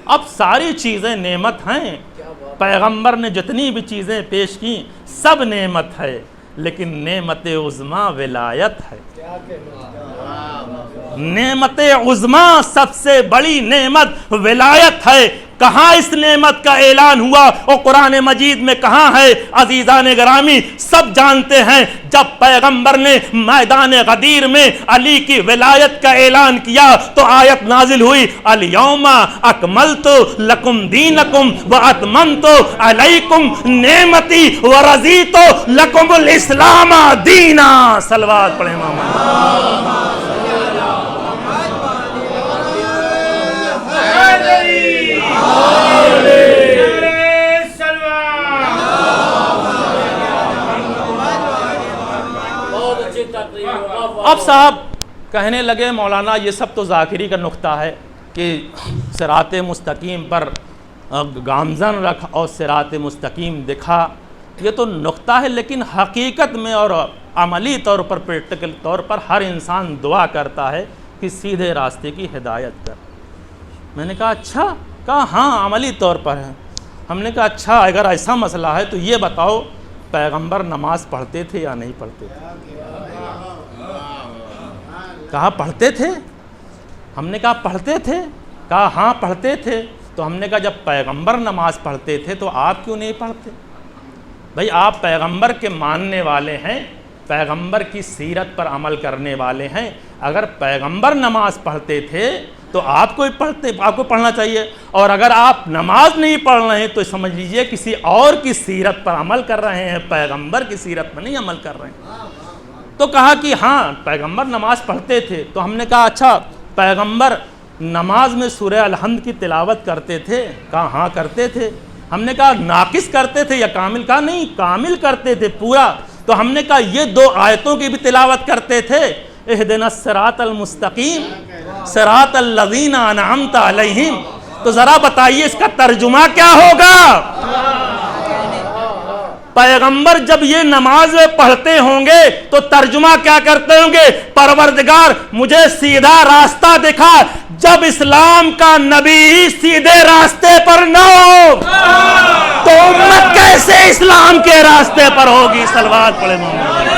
اب ساری چیزیں نعمت ہیں، پیغمبر نے جتنی بھی چیزیں پیش کی سب نعمت ہے، لیکن نعمت عظمیٰ ولایت ہے۔ نعمت عظمیٰ سب سے بڑی نعمت ولایت ہے۔ کہاں اس نعمت کا اعلان ہوا اور قرآن مجید میں کہاں ہے؟ عزیزان گرامی سب جانتے ہیں، جب پیغمبر نے میدان غدیر میں علی کی ولایت کا اعلان کیا تو آیت نازل ہوئی، الیوم اکملت لکم دینکم واتممت علیکم نعمتی ورضیت لکم الاسلام دینا۔ صلوات پڑھیں محمد۔ اب صاحب کہنے لگے مولانا یہ سب تو ذاکری کا نقطہ ہے کہ صراط مستقیم پر گامزن رکھ اور صراط مستقیم دکھا، یہ تو نقطہ ہے، لیکن حقیقت میں اور عملی طور پر پریکٹیکل طور پر ہر انسان دعا کرتا ہے کہ سیدھے راستے کی ہدایت کر۔ میں نے کہا اچھا، کہا ہاں عملی طور پر ہے۔ ہم نے کہا اچھا اگر ایسا مسئلہ ہے تو یہ بتاؤ پیغمبر نماز پڑھتے تھے یا نہیں پڑھتے تھے؟ کہا پڑھتے تھے۔ ہم نے کہا پڑھتے تھے؟ کہا ہاں پڑھتے تھے۔ تو ہم نے کہا جب پیغمبر نماز پڑھتے تھے تو آپ کیوں نہیں پڑھتے؟ بھئی آپ پیغمبر کے ماننے والے ہیں، پیغمبر کی سیرت پر عمل کرنے والے ہیں، اگر پیغمبر نماز پڑھتے تھے تو آپ کو پڑھنا چاہیے، اور اگر آپ نماز نہیں پڑھ رہے ہیں تو سمجھ لیجئے کسی اور کی سیرت پر عمل کر رہے ہیں، پیغمبر کی سیرت پر نہیں عمل کر رہے ہیں۔ تو کہا کہ ہاں پیغمبر نماز پڑھتے تھے۔ تو ہم نے کہا اچھا پیغمبر نماز میں سورہ الحمد کی تلاوت کرتے تھے؟ کہا ہاں کرتے تھے۔ ہم نے کہا ناقص کرتے تھے یا کامل؟ کہا نہیں کامل کرتے تھے پورا۔ تو ہم نے کہا یہ دو آیتوں کی بھی تلاوت کرتے تھے، اہدنا الصراط المستقیم صراط الذین انعمت علیہم۔ تو ذرا بتائیے اس کا ترجمہ کیا ہوگا؟ پیغمبر جب یہ نماز پڑھتے ہوں گے تو ترجمہ کیا کرتے ہوں گے؟ پروردگار مجھے سیدھا راستہ دکھا۔ جب اسلام کا نبی ہی سیدھے راستے پر نہ ہو تو امت کیسے اسلام کے راستے پر ہوگی؟ صلوات پڑھیں محمد۔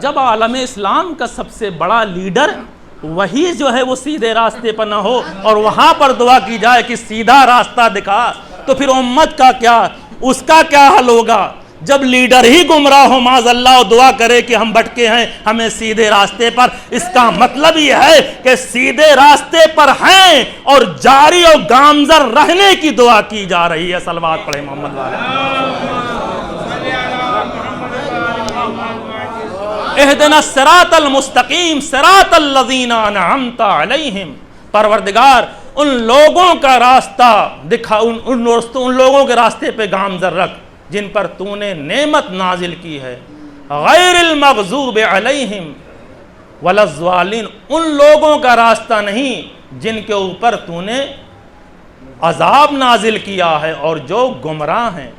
جب عالم اسلام کا سب سے بڑا لیڈر وہی جو ہے وہ سیدھے راستے پر نہ ہو اور وہاں پر دعا کی جائے کہ سیدھا راستہ دکھا، تو پھر امت کا کیا، اس کا کیا حل ہوگا؟ جب لیڈر ہی گمراہ ہو معاذ اللہ اور دعا کرے کہ ہم بھٹکے ہیں ہمیں سیدھے راستے پر، اس کا مطلب یہ ہے کہ سیدھے راستے پر ہیں اور جاری اور گامزن رہنے کی دعا کی جا رہی ہے۔ صلوات پڑھیں محمد والے۔ اہدنا الصراط المستقیم صراط الذین انعمت علیہم، پروردگار ان لوگوں کا راستہ دکھا، ان لوگوں کے راستے پہ گامزن رکھ جن پر تو نے نعمت نازل کی ہے، غیر المغضوب علیہم ولا الضالین، ان لوگوں کا راستہ نہیں جن کے اوپر تو نے عذاب نازل کیا ہے اور جو گمراہ ہیں۔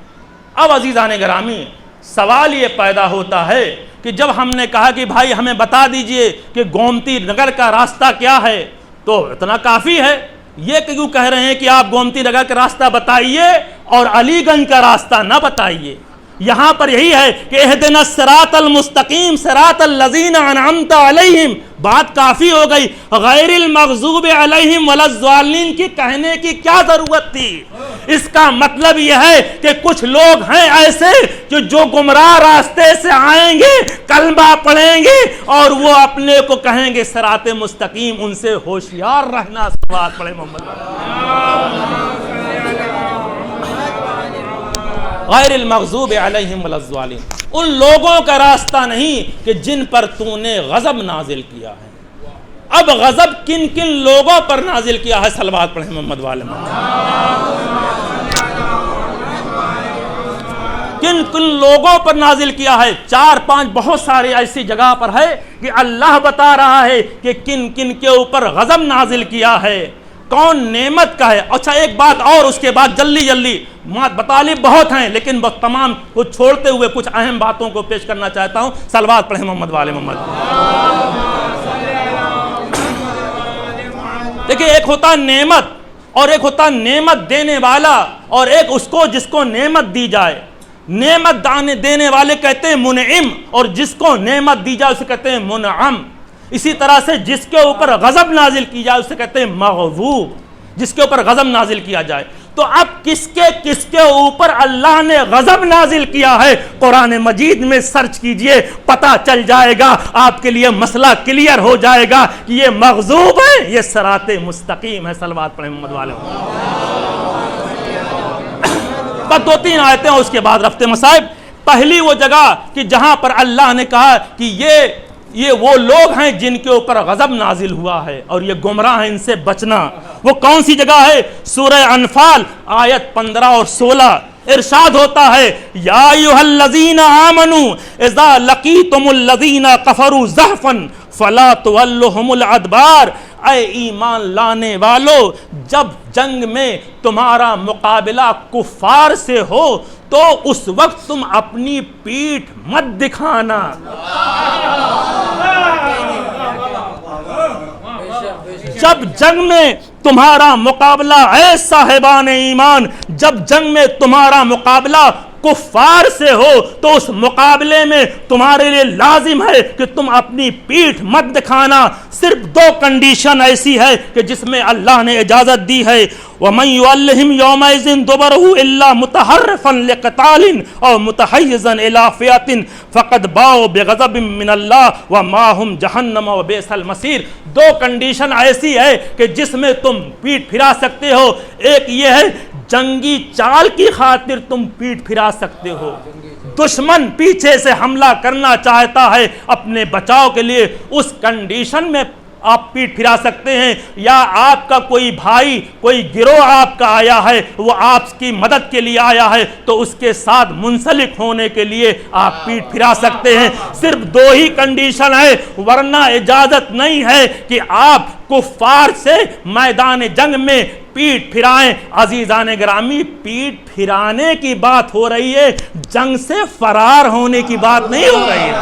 اب عزیزان گرامی سوال یہ پیدا ہوتا ہے کہ جب ہم نے کہا کہ بھائی ہمیں بتا دیجئے کہ گومتی نگر کا راستہ کیا ہے، تو اتنا کافی ہے. یہ کیوں کہہ رہے ہیں کہ آپ گومتی نگر کا راستہ بتائیے اور علی گنج کا راستہ نہ بتائیے؟ یہاں پر یہی ہے کہ اہدنا الصراط المستقیم صراط الذین انعمت علیہم، بات کافی ہو گئی. غیر المغضوب علیہم ولا الضالین کی کہنے کی کیا ضرورت تھی؟ اس کا مطلب یہ ہے کہ کچھ لوگ ہیں ایسے جو گمراہ راستے سے آئیں گے، کلمہ پڑھیں گے اور وہ اپنے کو کہیں گے صراط مستقیم. ان سے ہوشیار رہنا. صلوات پڑھیں محمد. غیر المغضوب علیہم ولا الضالین، ان لوگوں کا راستہ نہیں کہ جن پر تو نے غضب نازل کیا ہے. اب غضب کن کن لوگوں پر نازل کیا ہے؟ صلوات پڑھیں محمد والے محمد. کن کن لوگوں پر نازل کیا ہے؟ 4-5 بہت سارے ایسی جگہ پر ہے کہ اللہ بتا رہا ہے کہ کن کن کے اوپر غضب نازل کیا ہے، کون نعمت کا ہے. اچھا ایک بات اور اس کے بعد جلدی مطالب بہت ہیں لیکن بس تمام کو چھوڑتے ہوئے کچھ اہم باتوں کو پیش کرنا چاہتا ہوں. صلوات پڑھیں محمد والے محمد. دیکھیں ایک ہوتا نعمت اور ایک ہوتا نعمت دینے والا اور ایک اس کو جس کو نعمت دی جائے. نعمت دینے والے کہتے ہیں منعم اور جس کو نعمت دی جائے اسے کہتے ہیں منعم. اسی طرح سے جس کے اوپر غضب نازل کی جائے اسے کہتے ہیں مغضوب، جس کے اوپر غضب نازل کیا جائے. تو اب کس کے اوپر اللہ نے غضب نازل کیا ہے قرآن مجید میں سرچ کیجئے، پتہ چل جائے گا. آپ کے لیے مسئلہ کلیئر ہو جائے گا کہ یہ مغضوب ہے، یہ صراط مستقیم ہے. صلوات پڑھیں محمد والے. بس 2-3 آیتیں اس کے بعد رفتے مصائب. پہلی وہ جگہ کہ جہاں پر اللہ نے کہا کہ یہ وہ لوگ ہیں جن کے اوپر غضب نازل ہوا ہے اور یہ گمراہ ہیں، ان سے بچنا. وہ کون سی جگہ ہے؟ سورہ انفال آیت 15 اور 16. ارشاد ہوتا ہے یا ایھا الذین آمنوا اذا لقیتم الذین کفروا زحفا فلا تولوہم الادبار. اے ایمان لانے والو، جب جنگ میں تمہارا مقابلہ کفار سے ہو تو اس وقت تم اپنی پیٹھ مت دکھانا. جب جنگ میں تمہارا مقابلہ اے صاحبان ایمان، جب جنگ میں تمہارا مقابلہ کفار سے ہو تو اس مقابلے میں تمہارے لیے لازم ہے کہ تم اپنی پیٹھ مت دکھانا. صرف 2 کنڈیشن ایسی ہے کہ جس میں اللہ نے اجازت دی ہے. وَمَن يُوَلِّهِمْ يَوْمَئِذٍ دُبُرَهُ إِلَّا مُتَحَرِّفًا لِقِتَالٍ أَوْ مُتَحَيِّزًا إِلَىٰ فِئَةٍ فَقَدْ بَاءُوا بِغَضَبٍ مِّنَ اللَّهِ وَمَأْوَاهُمْ جَهَنَّمُ وَبِئْسَ الْمَصِيرُ. 2 کنڈیشن ایسی ہے کہ جس میں تم پیٹھ پھرا سکتے ہو. ایک یہ ہے جنگی چال کی خاطر تم پیٹھ پھرا سکتے ہو. دشمن پیچھے سے حملہ کرنا چاہتا ہے اپنے بچاؤ کے لیے، اس کنڈیشن میں آپ پیٹھ پھرا سکتے ہیں. یا آپ کا کوئی بھائی، کوئی گروہ آپ کا آیا ہے، وہ آپ کی مدد کے لیے آیا ہے تو اس کے ساتھ منسلک ہونے کے لیے آپ پیٹھ پھرا سکتے ہیں. صرف 2 ہی کنڈیشن ہے، ورنہ اجازت نہیں ہے کہ آپ کفار سے میدان جنگ میں پیٹھ پھرائیں. عزیزان گرامی، پیٹھ پھرانے کی بات ہو رہی ہے، جنگ سے فرار ہونے کی بات نہیں ہو رہی ہے.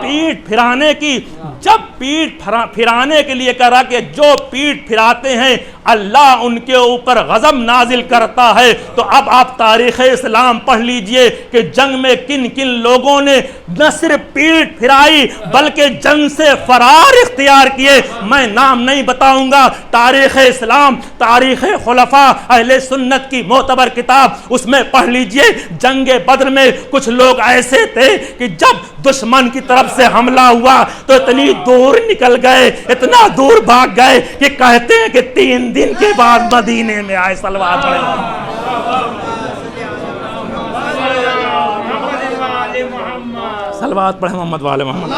پیٹھ پھرانے کی، جب پیٹھ پھرانے کے لیے کہا کہ جو پیٹھ پھراتے ہیں اللہ ان کے اوپر غضب نازل کرتا ہے. تو اب آپ تاریخ اسلام پڑھ لیجئے کہ جنگ میں کن کن لوگوں نے نہ صرف پیٹھ پھرائی بلکہ جنگ سے فرار اختیار کیے. میں نام نہیں بتاؤں گا، تاریخ اسلام، تاریخ خلفاء اہل سنت کی معتبر کتاب، اس میں پڑھ لیجئے. جنگ بدر میں کچھ لوگ ایسے تھے کہ جب دشمن کی طرف سے حملہ ہوا تو اتنی دور نکل گئے، اتنا دور بھاگ گئے کہ کہتے ہیں کہ 3 دن کے بعد مدینے میں آئے. صلوات پڑھیں صلوات پڑھیں محمد والے محمد.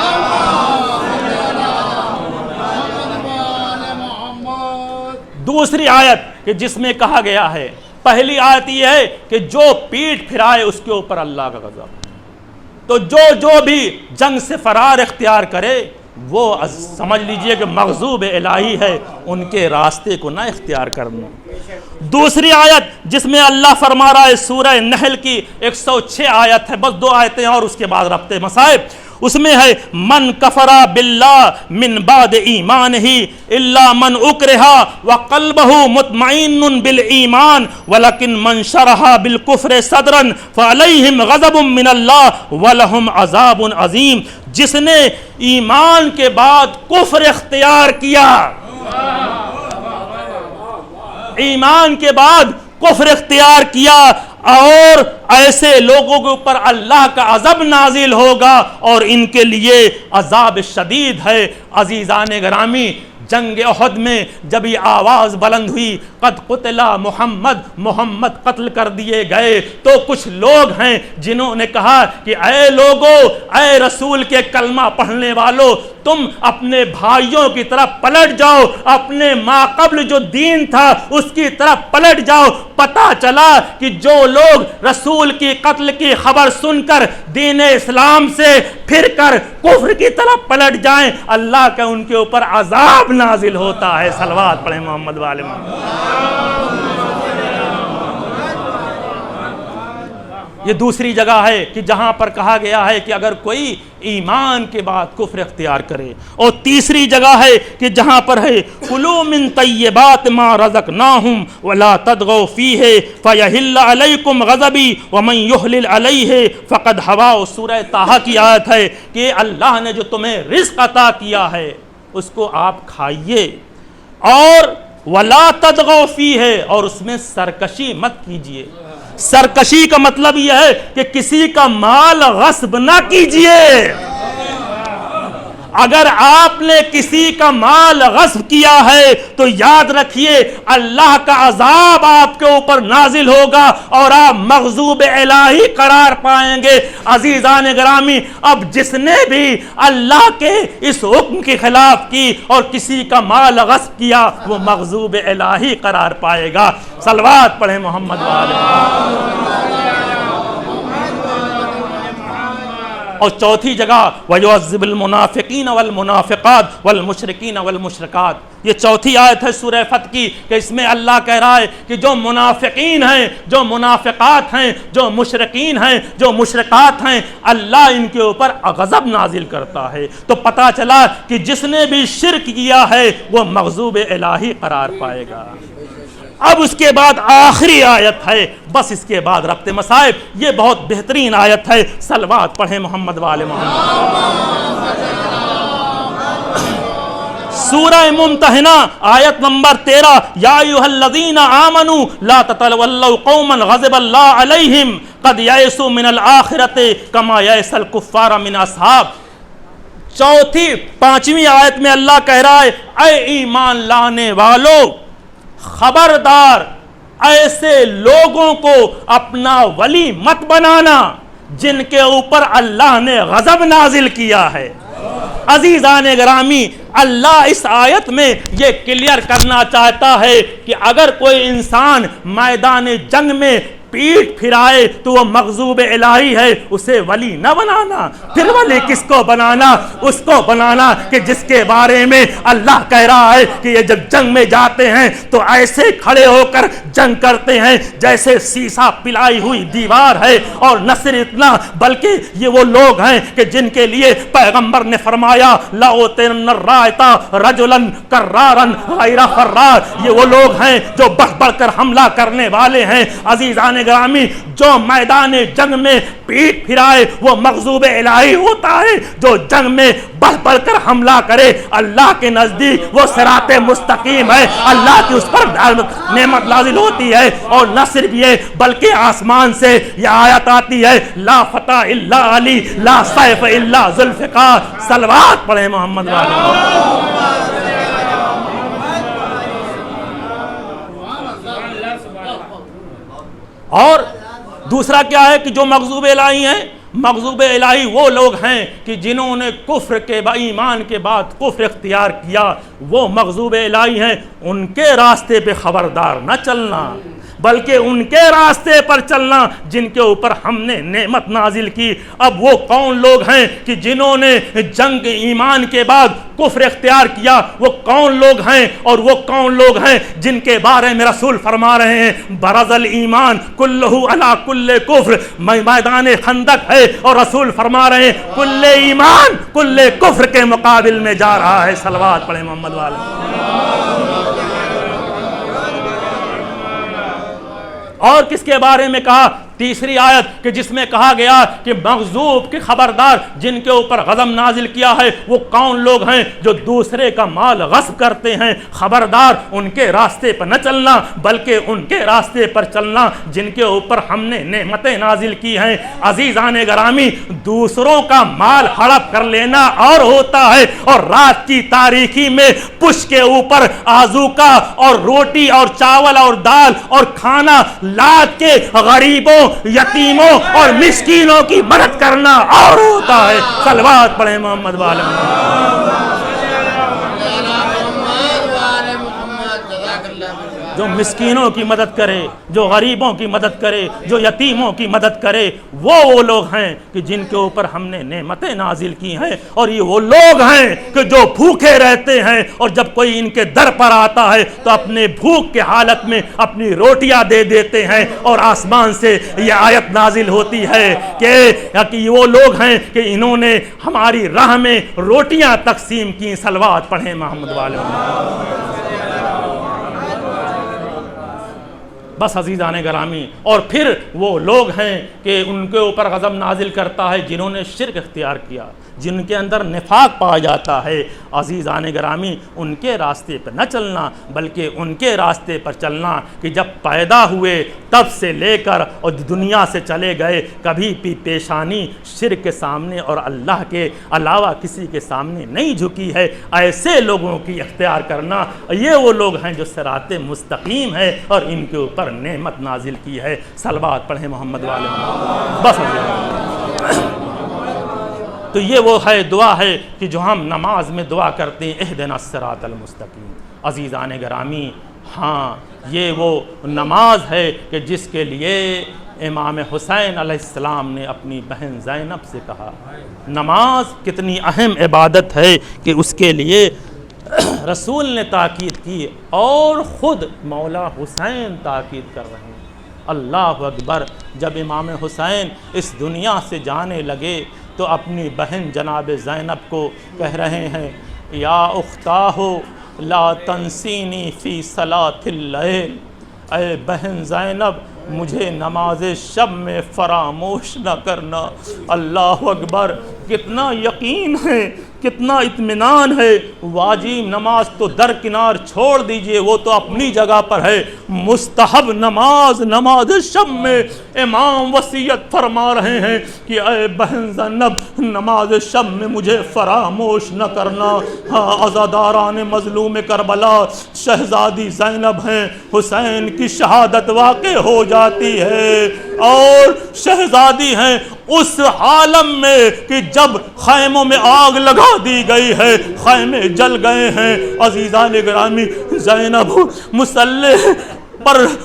دوسری آیت کہ جس میں کہا گیا ہے، پہلی آیت یہ ہے کہ جو پیٹھ پھرائے اس کے اوپر اللہ کا غضب. تو جو بھی جنگ سے فرار اختیار کرے وہ سمجھ لیجئے کہ مغضوب الہی ہے، ان کے راستے کو نہ اختیار کرنا. دوسری آیت جس میں اللہ فرما رہا ہے سورہ نحل کی 106 آیت ہے، بس 2 آیتیں اور اس کے بعد ربط مصائب، اس میں ہے من کفرا باللہ من بعد ایمانہ الا من اکرہ وقلبہ مطمئن بالایمان ولکن من شرح بالکفر صدرا فعلیہم غضب من اللہ ولہم عذاب عظیم. جس نے ایمان کے بعد کفر اختیار کیا، ایمان کے بعد کفر اختیار کیا، اور ایسے لوگوں کے اوپر اللہ کا عذاب نازل ہوگا اور ان کے لیے عذاب شدید ہے. عزیزان گرامی، جنگ احد میں جب یہ آواز بلند ہوئی قد قتل محمد، محمد قتل کر دیے گئے، تو کچھ لوگ ہیں جنہوں نے کہا کہ اے لوگو، اے رسول کے کلمہ پڑھنے والو، تم اپنے بھائیوں کی طرف پلٹ جاؤ، اپنے ماقبل جو دین تھا اس کی طرف پلٹ جاؤ. پتہ چلا کہ جو لوگ رسول کی قتل کی خبر سن کر دین اسلام سے پھر کر کفر کی طرف پلٹ جائیں، اللہ کا ان کے اوپر عذاب نازل ہوتا ہے. صلوات پڑھیں محمد والے محمد. یہ دوسری جگہ ہے کہ جہاں پر کہا گیا ہے کہ اگر کوئی ایمان کے بعد کفر اختیار کرے. اور تیسری جگہ ہے کہ جہاں پر ہے کلوا من طیبات ما رزقناہم ولا تطغوا فیہ فیحل علیکم غضبی ومن یحلل علیہ فقد ہوا. سورہ طٰہٰ کی آیت ہے کہ اللہ نے جو تمہیں رزق عطا کیا ہے اس کو آپ کھائیے، اور ولا تطغوا فیہ، اور اس میں سرکشی مت کیجیے. سرکشی کا مطلب یہ ہے کہ کسی کا مال غصب نہ کیجیے. اگر آپ نے کسی کا مال غصب کیا ہے تو یاد رکھیے اللہ کا عذاب آپ کے اوپر نازل ہوگا اور آپ مغضوب الہی قرار پائیں گے. عزیزان گرامی، اب جس نے بھی اللہ کے اس حکم کے خلاف کی اور کسی کا مال غصب کیا وہ مغضوب الہی قرار پائے گا. صلوات پڑھیں محمد والے. اور چوتھی جگہ وَيُعَذِّبُ الْمُنَافِقِينَ وَالْمُنَافِقَاتِ وَالْمُشْرِكِينَ وَالْمُشْرِكَاتِ. یہ چوتھی آیت ہے سورہ فتح کی کہ اس میں اللہ کہہ رہا ہے کہ جو منافقین ہیں، جو منافقات ہیں، جو مشرکین ہیں، جو مشرکات ہیں، اللہ ان کے اوپر غضب نازل کرتا ہے. تو پتہ چلا کہ جس نے بھی شرک کیا ہے وہ مغضوب الہی قرار پائے گا. اب اس کے بعد آخری آیت ہے، بس اس کے بعد ربط مصائب. یہ بہت بہترین آیت ہے. صلوات پڑھیں محمد والے محمد. سورہ ممتحنہ آیت نمبر 13 یا ایھا الذین آمنوا لا تتولوا قوما غضب اللہ علیہم قد یئسوا من الآخرۃ کما یئس الکفار من اصحاب. پانچویں آیت میں اللہ کہہ رہا ہے اے ایمان لانے والو، خبردار ایسے لوگوں کو اپنا ولی مت بنانا جن کے اوپر اللہ نے غضب نازل کیا ہے. عزیزان گرامی، اللہ اس آیت میں یہ کلیئر کرنا چاہتا ہے کہ اگر کوئی انسان میدان جنگ میں پیٹ پھرائے تو وہ مغضوب الہی ہے، اسے ولی نہ بنانا. پھر ولی کس کو بنانا؟ اس کو بنانا کہ جس کے بارے میں اللہ کہہ رہا ہے کہ یہ جب جنگ میں جاتے ہیں تو ایسے کھڑے ہو کر جنگ کرتے ہیں جیسے سیسا پلائی ہوئی دیوار ہے. اور نہ صرف اتنا بلکہ یہ وہ لوگ ہیں کہ جن کے لیے پیغمبر نے فرمایا لَأُوتِيَنَّ الرَّائِطَ رَجُلًا كَرَّارًا غَيْرَ فَرَّارٍ. یہ وہ لوگ ہیں جو بڑھ بڑھ کر حملہ کرنے والے ہیں. عزیزان گرامی، جو میدان جنگ میں پیٹ پھرائے وہ مغضوب الہی ہوتا ہے. جو جنگ میں بڑھ بڑھ کر حملہ کرے اللہ کے نزدیک وہ صراط مستقیم ہے، اللہ کی اس پر نعمت نازل ہوتی ہے. اور نہ صرف یہ بلکہ آسمان سے یہ آیت آتی ہے لا فتح الا علی لا سیف الا ذوالفقار. صلوات پڑھیں محمد والے. اور دوسرا کیا ہے کہ جو مغضوب الہی ہیں، مغضوب الہی وہ لوگ ہیں کہ جنہوں نے کفر کے ایمان کے بعد کفر اختیار کیا، وہ مغضوب الہی ہیں. ان کے راستے پہ خبردار نہ چلنا. بلکہ ان کے راستے پر چلنا جن کے اوپر ہم نے نعمت نازل کی۔ اب وہ کون لوگ ہیں کہ جنہوں نے جنگ ایمان کے بعد کفر اختیار کیا؟ وہ کون لوگ ہیں اور وہ کون لوگ ہیں جن کے بارے میں رسول فرما رہے ہیں برز الایمان کلہ علی کل کفر، میدان خندق ہے اور رسول فرما رہے ہیں کل ایمان کل کفر کے مقابل میں جا رہا ہے۔ صلوات پڑھیں محمد والے۔ اور کس کے بارے میں کہا؟ تیسری آیت کہ جس میں کہا گیا کہ مغضوب کے خبردار جن کے اوپر غضب نازل کیا ہے وہ کون لوگ ہیں جو دوسرے کا مال غصب کرتے ہیں، خبردار ان کے راستے پر نہ چلنا بلکہ ان کے راستے پر چلنا جن کے اوپر ہم نے نعمتیں نازل کی ہیں۔ عزیزان گرامی، دوسروں کا مال ہڑپ کر لینا اور ہوتا ہے اور رات کی تاریکی میں پش کے اوپر آذوقہ اور روٹی اور چاول اور دال اور کھانا لاد کے غریبوں، یتیموں اور مسکینوں کی مدد کرنا اور ہوتا ہے۔ صلوات پڑھیں محمد والے۔ جو مسکینوں کی مدد کرے، جو غریبوں کی مدد کرے، جو یتیموں کی مدد کرے، وہ لوگ ہیں کہ جن کے اوپر ہم نے نعمتیں نازل کی ہیں، اور یہ وہ لوگ ہیں کہ جو بھوکے رہتے ہیں اور جب کوئی ان کے در پر آتا ہے تو اپنے بھوک کے حالت میں اپنی روٹیاں دے دیتے ہیں، اور آسمان سے یہ آیت نازل ہوتی ہے کہ وہ لوگ ہیں کہ انہوں نے ہماری راہ میں روٹیاں تقسیم کی۔ صلوات پڑھیں محمد والے۔ بس عزیزان گرامی، اور پھر وہ لوگ ہیں کہ ان کے اوپر غضب نازل کرتا ہے جنہوں نے شرک اختیار کیا، جن کے اندر نفاق پایا جاتا ہے۔ عزیزان گرامی، ان کے راستے پر نہ چلنا بلکہ ان کے راستے پر چلنا کہ جب پیدا ہوئے تب سے لے کر اور دنیا سے چلے گئے کبھی بھی پیشانی شرک کے سامنے اور اللہ کے علاوہ کسی کے سامنے نہیں جھکی ہے۔ ایسے لوگوں کی اختیار کرنا، یہ وہ لوگ ہیں جو صراط مستقیم ہے اور ان کے اوپر نعمت نازل کی ہے۔ صلوات پڑھیں محمد والے۔ بس تو یہ وہ ہے دعا ہے کہ جو ہم نماز میں دعا کرتے ہیں، اہدنا الصراط المستقیم۔ عزیزان گرامی، ہاں یہ وہ نماز ہے کہ جس کے لیے امام حسین علیہ السلام نے اپنی بہن زینب سے کہا۔ نماز کتنی اہم عبادت ہے کہ اس کے لیے رسول نے تاکید کی اور خود مولا حسین تاکید کر رہے ہیں۔ اللہ اکبر۔ جب امام حسین اس دنیا سے جانے لگے تو اپنی بہن جناب زینب کو کہہ رہے ہیں، یا اختاہو لا تنسینی فی صلاۃ اللیل، اے بہن زینب مجھے نماز شب میں فراموش نہ کرنا۔ اللہ اکبر۔ کتنا یقین ہے، کتنا اطمینان ہے۔ واجب نماز تو درکنار چھوڑ دیجئے، وہ تو اپنی جگہ پر ہے، مستحب نماز شب میں امام وصیت فرما رہے ہیں کہ اے بہن زینب نماز شب میں مجھے فراموش نہ کرنا۔ ہاں، عزاداران مظلوم کربلا شہزادی زینب ہیں، حسین کی شہادت واقع ہو جاتی ہے اور شہزادی ہیں اس عالم میں کہ جب خیموں میں آگ لگا دی گئی ہے، خیمے جل گئے ہیں۔ عزیزان گرامی، زینب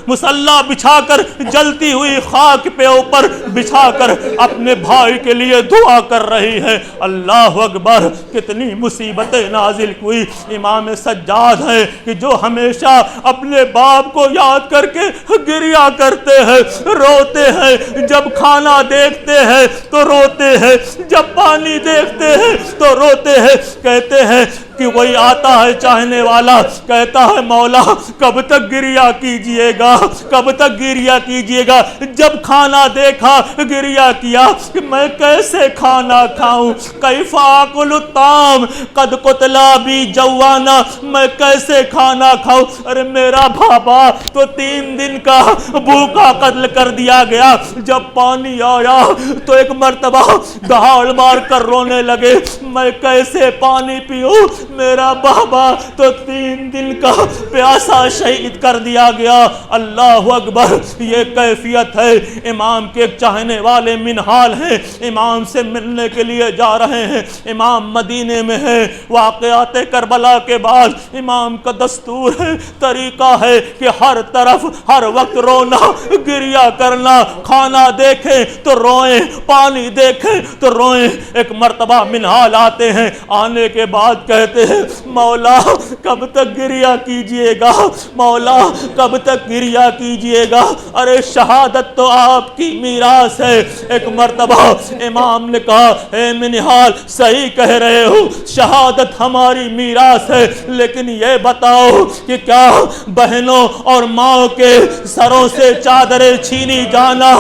مسلح بچھا کر جلتی ہوئی خاک پہ اوپر بچھا کر اپنے بھائی کے لیے دعا کر رہی ہے۔ اللہ اکبر۔ کتنی مصیبتیں نازل ہوئی۔ امام سجاد ہیں کہ جو ہمیشہ اپنے باپ کو یاد کر کے گریا کرتے ہیں، روتے ہیں، جب کھانا دیکھتے ہیں تو روتے ہیں، جب پانی دیکھتے ہیں تو روتے ہیں۔ کہتے ہیں کہ وہی آتا ہے چاہنے والا، کہتا ہے مولا کب تک گریا کیجئے گا، کب تک گریا کیجئے گا۔ جب کھانا دیکھا گریا کیا کہ میں کیسے کھانا کھاؤں، کیف آکل الطعام قد قتلا بی جوانا، میں کیسے کھانا کھاؤں۔ ارے میرا بابا تو 3 دن کا بھوکا قتل کر دیا گیا، جب پانی آیا تو ایک مرتبہ دہاڑ مار کر رونے لگے، میں کیسے پانی پیوں، میرا بابا تو 3 دن کا پیاسا شہید کر دیا گیا۔ اللہ اکبر، یہ کیفیت ہے۔ امام کے ایک چاہنے والے منحال ہیں، امام سے ملنے کے لیے جا رہے ہیں، امام مدینے میں ہے۔ واقعات کربلا کے بعد امام کا دستور ہے، طریقہ ہے کہ ہر طرف ہر وقت رونا، گریہ کرنا، کھانا دیکھیں تو روئیں، پانی دیکھیں تو روئیں۔ ایک مرتبہ منحال آتے ہیں، آنے کے بعد کہتے ہیں مولا کب تک گریہ کیجئے گا، مولا کب تک گریہ کیجئے گا، ارے شہادت تو آپ کی میراث ہے۔ ایک مرتبہ امام نے کہا اے منحال صحیح کہہ رہے ہو، شہادت ہماری میراث ہے، لیکن یہ بتاؤ کہ کیا بہنوں اور ماں کے سروں سے چادریں چھینی جانا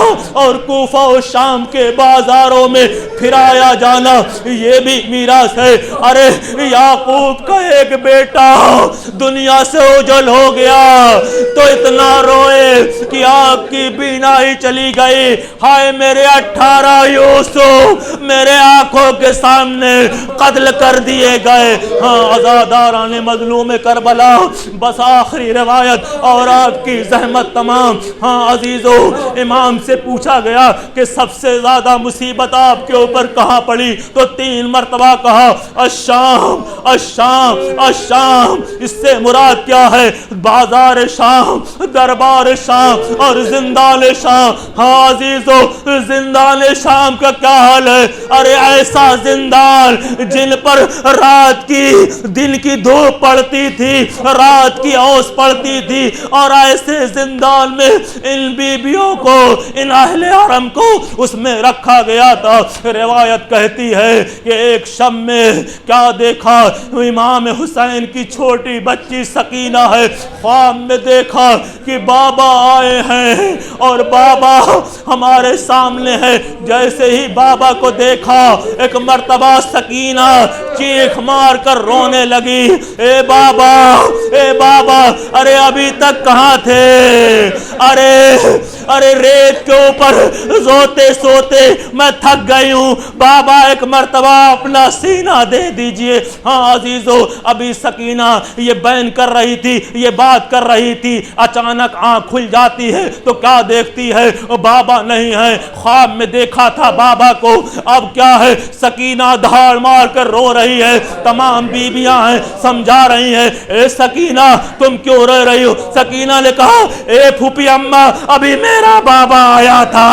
اور کوفہ و شام کے بازاروں میں پھرایا جانا یہ بھی میراث ہے؟ ارے یعقوب کا ایک بیٹا دنیا سے اوجھل ہو گیا تو اتنا روئے کہ آپ کی بینائی چلی گئی، ہائے میرے 18 یوسف میرے آنکھوں کے سامنے قتل کر دیے گئے۔ ہاں عزاداران مظلوم کربلا، بس آخری روایت اور آپ کی زحمت تمام۔ ہاں عزیزو، امام سے پوچھا گیا کہ سب سے زیادہ مصیبت آپ کے اوپر کہاں پڑی تو 3 مرتبہ کہا الشام الشام الشام۔ اس سے مراد کیا ہے؟ بازار شام، دربار شام اور زندان شام۔ ہاں عزیزو، زندان شام کا کیا حال ہے؟ ارے ایسا زندان جن پر رات کی دن کی دھوپ پڑتی تھی، رات کی اوس پڑتی تھی، اور ایسے زندان میں ان بیبیوں کو، ان اہل حرم کو اس میں رکھا گیا تھا۔ روایت کہتی ہے کہ ایک شب میں کیا دیکھا، امام حسین کی چھوٹی بچی سکینہ ہے، خواب میں دیکھا کہ بابا آئے ہیں اور بابا ہمارے سامنے ہے۔ جیسے ہی بابا کو دیکھا ایک مرتبہ سکینہ چیخ مار کر رونے لگی، اے بابا اے بابا، ارے ابھی تک کہاں تھے؟ ارے ریت کے اوپر سوتے سوتے میں تھک گئی ہوں، بابا ایک مرتبہ اپنا سینہ دے دیجئے۔ ہاں عزیزو، ابھی سکینہ یہ بیان کر رہی تھی، یہ بات کر رہی تھی، اچانک آنکھ کھل جاتی ہے تو کیا دیکھتی ہے؟ بابا نہیں ہے، خواب میں دیکھا تھا بابا کو، اب کیا ہے؟ سکینہ دھاڑ مار کر رو رہی ہے، تمام بیویاں ہیں سمجھا رہی ہیں، اے سکینہ تم کیوں رو رہی ہو؟ سکینہ نے کہا اے پھوپھی اماں، ابھی میرا بابا آیا تھا،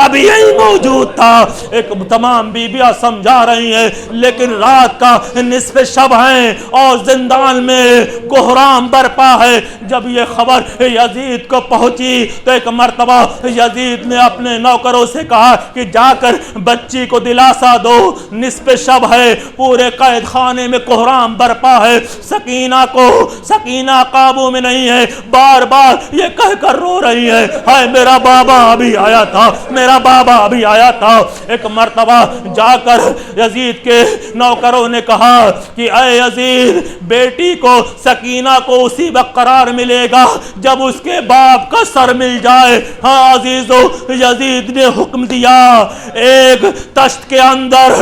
ابھی یہی موجود تھا۔ ایک تمام بیویاں سمجھا رہی ہیں، لیکن رات کا نصف شب ہے اور زندان میں کوہرام برپا ہے۔ جب یہ خبر یزید کو پہنچی تو ایک مرتبہ یزید نے اپنے نوکروں سے کہا کہ جا کر بچی کو دلاسا دو، نصف شب ہے، پورے قید خانے میں کوہرام برپا ہے، سکینہ قابو میں نہیں ہے، بار بار یہ کہہ کر رو رہی ہے، ہائے میرا بابا ابھی آیا تھا، میرا بابا ابھی آیا تھا۔ ایک مرتبہ جا کر یزید کے نوکروں نے کہا کہ اے یزید، بیٹی کو سکینہ کو اسی وقت قرار ملے گا جب اس کے باپ کا سر مل جائے۔ ہاں عزیزو، یزید نے حکم دیا، ایک تشت کے اندر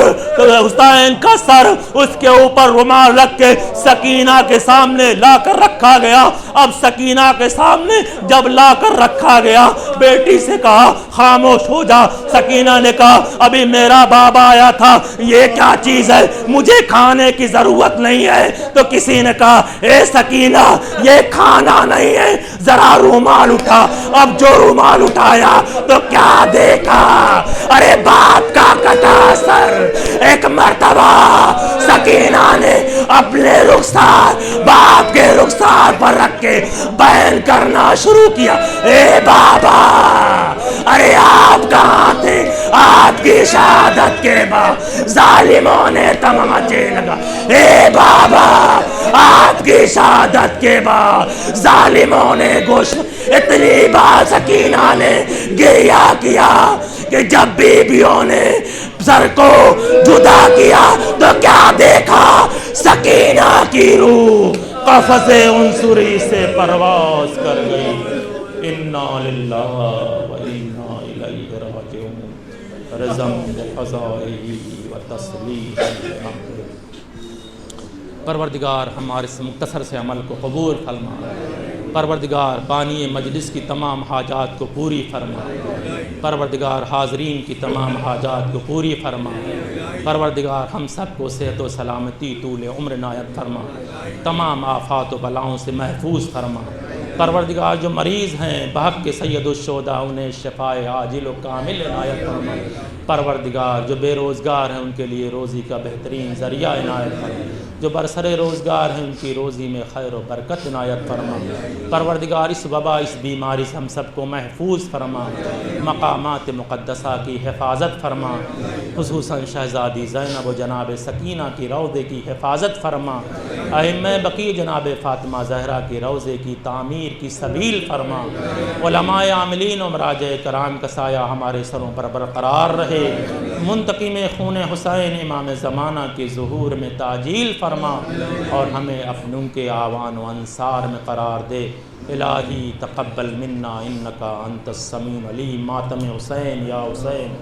حسین کا سر اس کے اوپر رومال رکھ کے سکینہ کے سامنے لا کر رکھا گیا۔ اب سکینہ کے سامنے جب لا کر رکھا گیا، بیٹی سے کہا خاموش ہو جا۔ سکینہ نے کہا ابھی میرا بابا آیا تھا، یہ کیا چیز ہے؟ مجھے کھانے کی ضرورت نہیں ہے۔ تو کسی نے کہا اے سکینہ یہ کھانا نہیں ہے، ذرا رومال اٹھا۔ اب جو رومال اٹھایا تو کیا دیکھا؟ ارے باپ کا کٹا سر۔ ایک مرتبہ سکینہ نے اپنے رخسار باپ کے رخسار پر رکھ کے بیان کرنا شروع کیا، اے بابا، ارے آپ کہاں تھے؟ آپ کی شہادت کے بعد ظالموں نے تماچے لگا، اے بابا، آپ کی شہادت کے بعد ظالموں نے گوشت۔ اتنی بار سکینہ نے گریہ کیا کہ جب بیویوں نے سر کو جدا کیا تو کیا دیکھا؟ سکینہ کی روح قفس عنصری سے پرواز کر گئی۔ انا للہ و انا الیہ راجعون۔ رزم بقضائہ و تسلیم بامرہ۔ پروردگار ہمارے اس مختصر سے عمل کو قبول فرما، پروردگار بانی مجلس کی تمام حاجات کو پوری فرما، پروردگار حاضرین کی تمام حاجات کو پوری فرما، پروردگار ہم سب کو صحت و سلامتی طول عمر عنایت فرما، تمام آفات و بلاؤں سے محفوظ فرما، پروردگار جو مریض ہیں بحق کے سید الشہداء انہیں شفائے عاجل و کامل عنایت فرما، پروردگار جو بے روزگار ہیں ان کے لیے روزی کا بہترین ذریعہ عنایت فرما، جو برسر روزگار ہیں ان کی روزی میں خیر و برکت عنایت فرما، پروردگار اس وبا اس بیماری سے ہم سب کو محفوظ فرما، مقامات مقدسہ کی حفاظت فرما، خصوصاً شہزادی زینب و جناب سکینہ کی روضے کی حفاظت فرما، ائمہ بقیع جناب فاطمہ زہرا کی روضے کی تعمیر کی سبیل فرما، علماء عاملین و مراجع کرام کا سایہ ہمارے سروں پر برقرار رہے، منتقم خون حسین امام زمانہ کے ظہور میں تعجیل فرما اور ہمیں اپنوں کے آوان و انصار میں قرار دے۔ الہی تقبل منا انکا انت السمیع العلیم، ماتم حسین یا حسین۔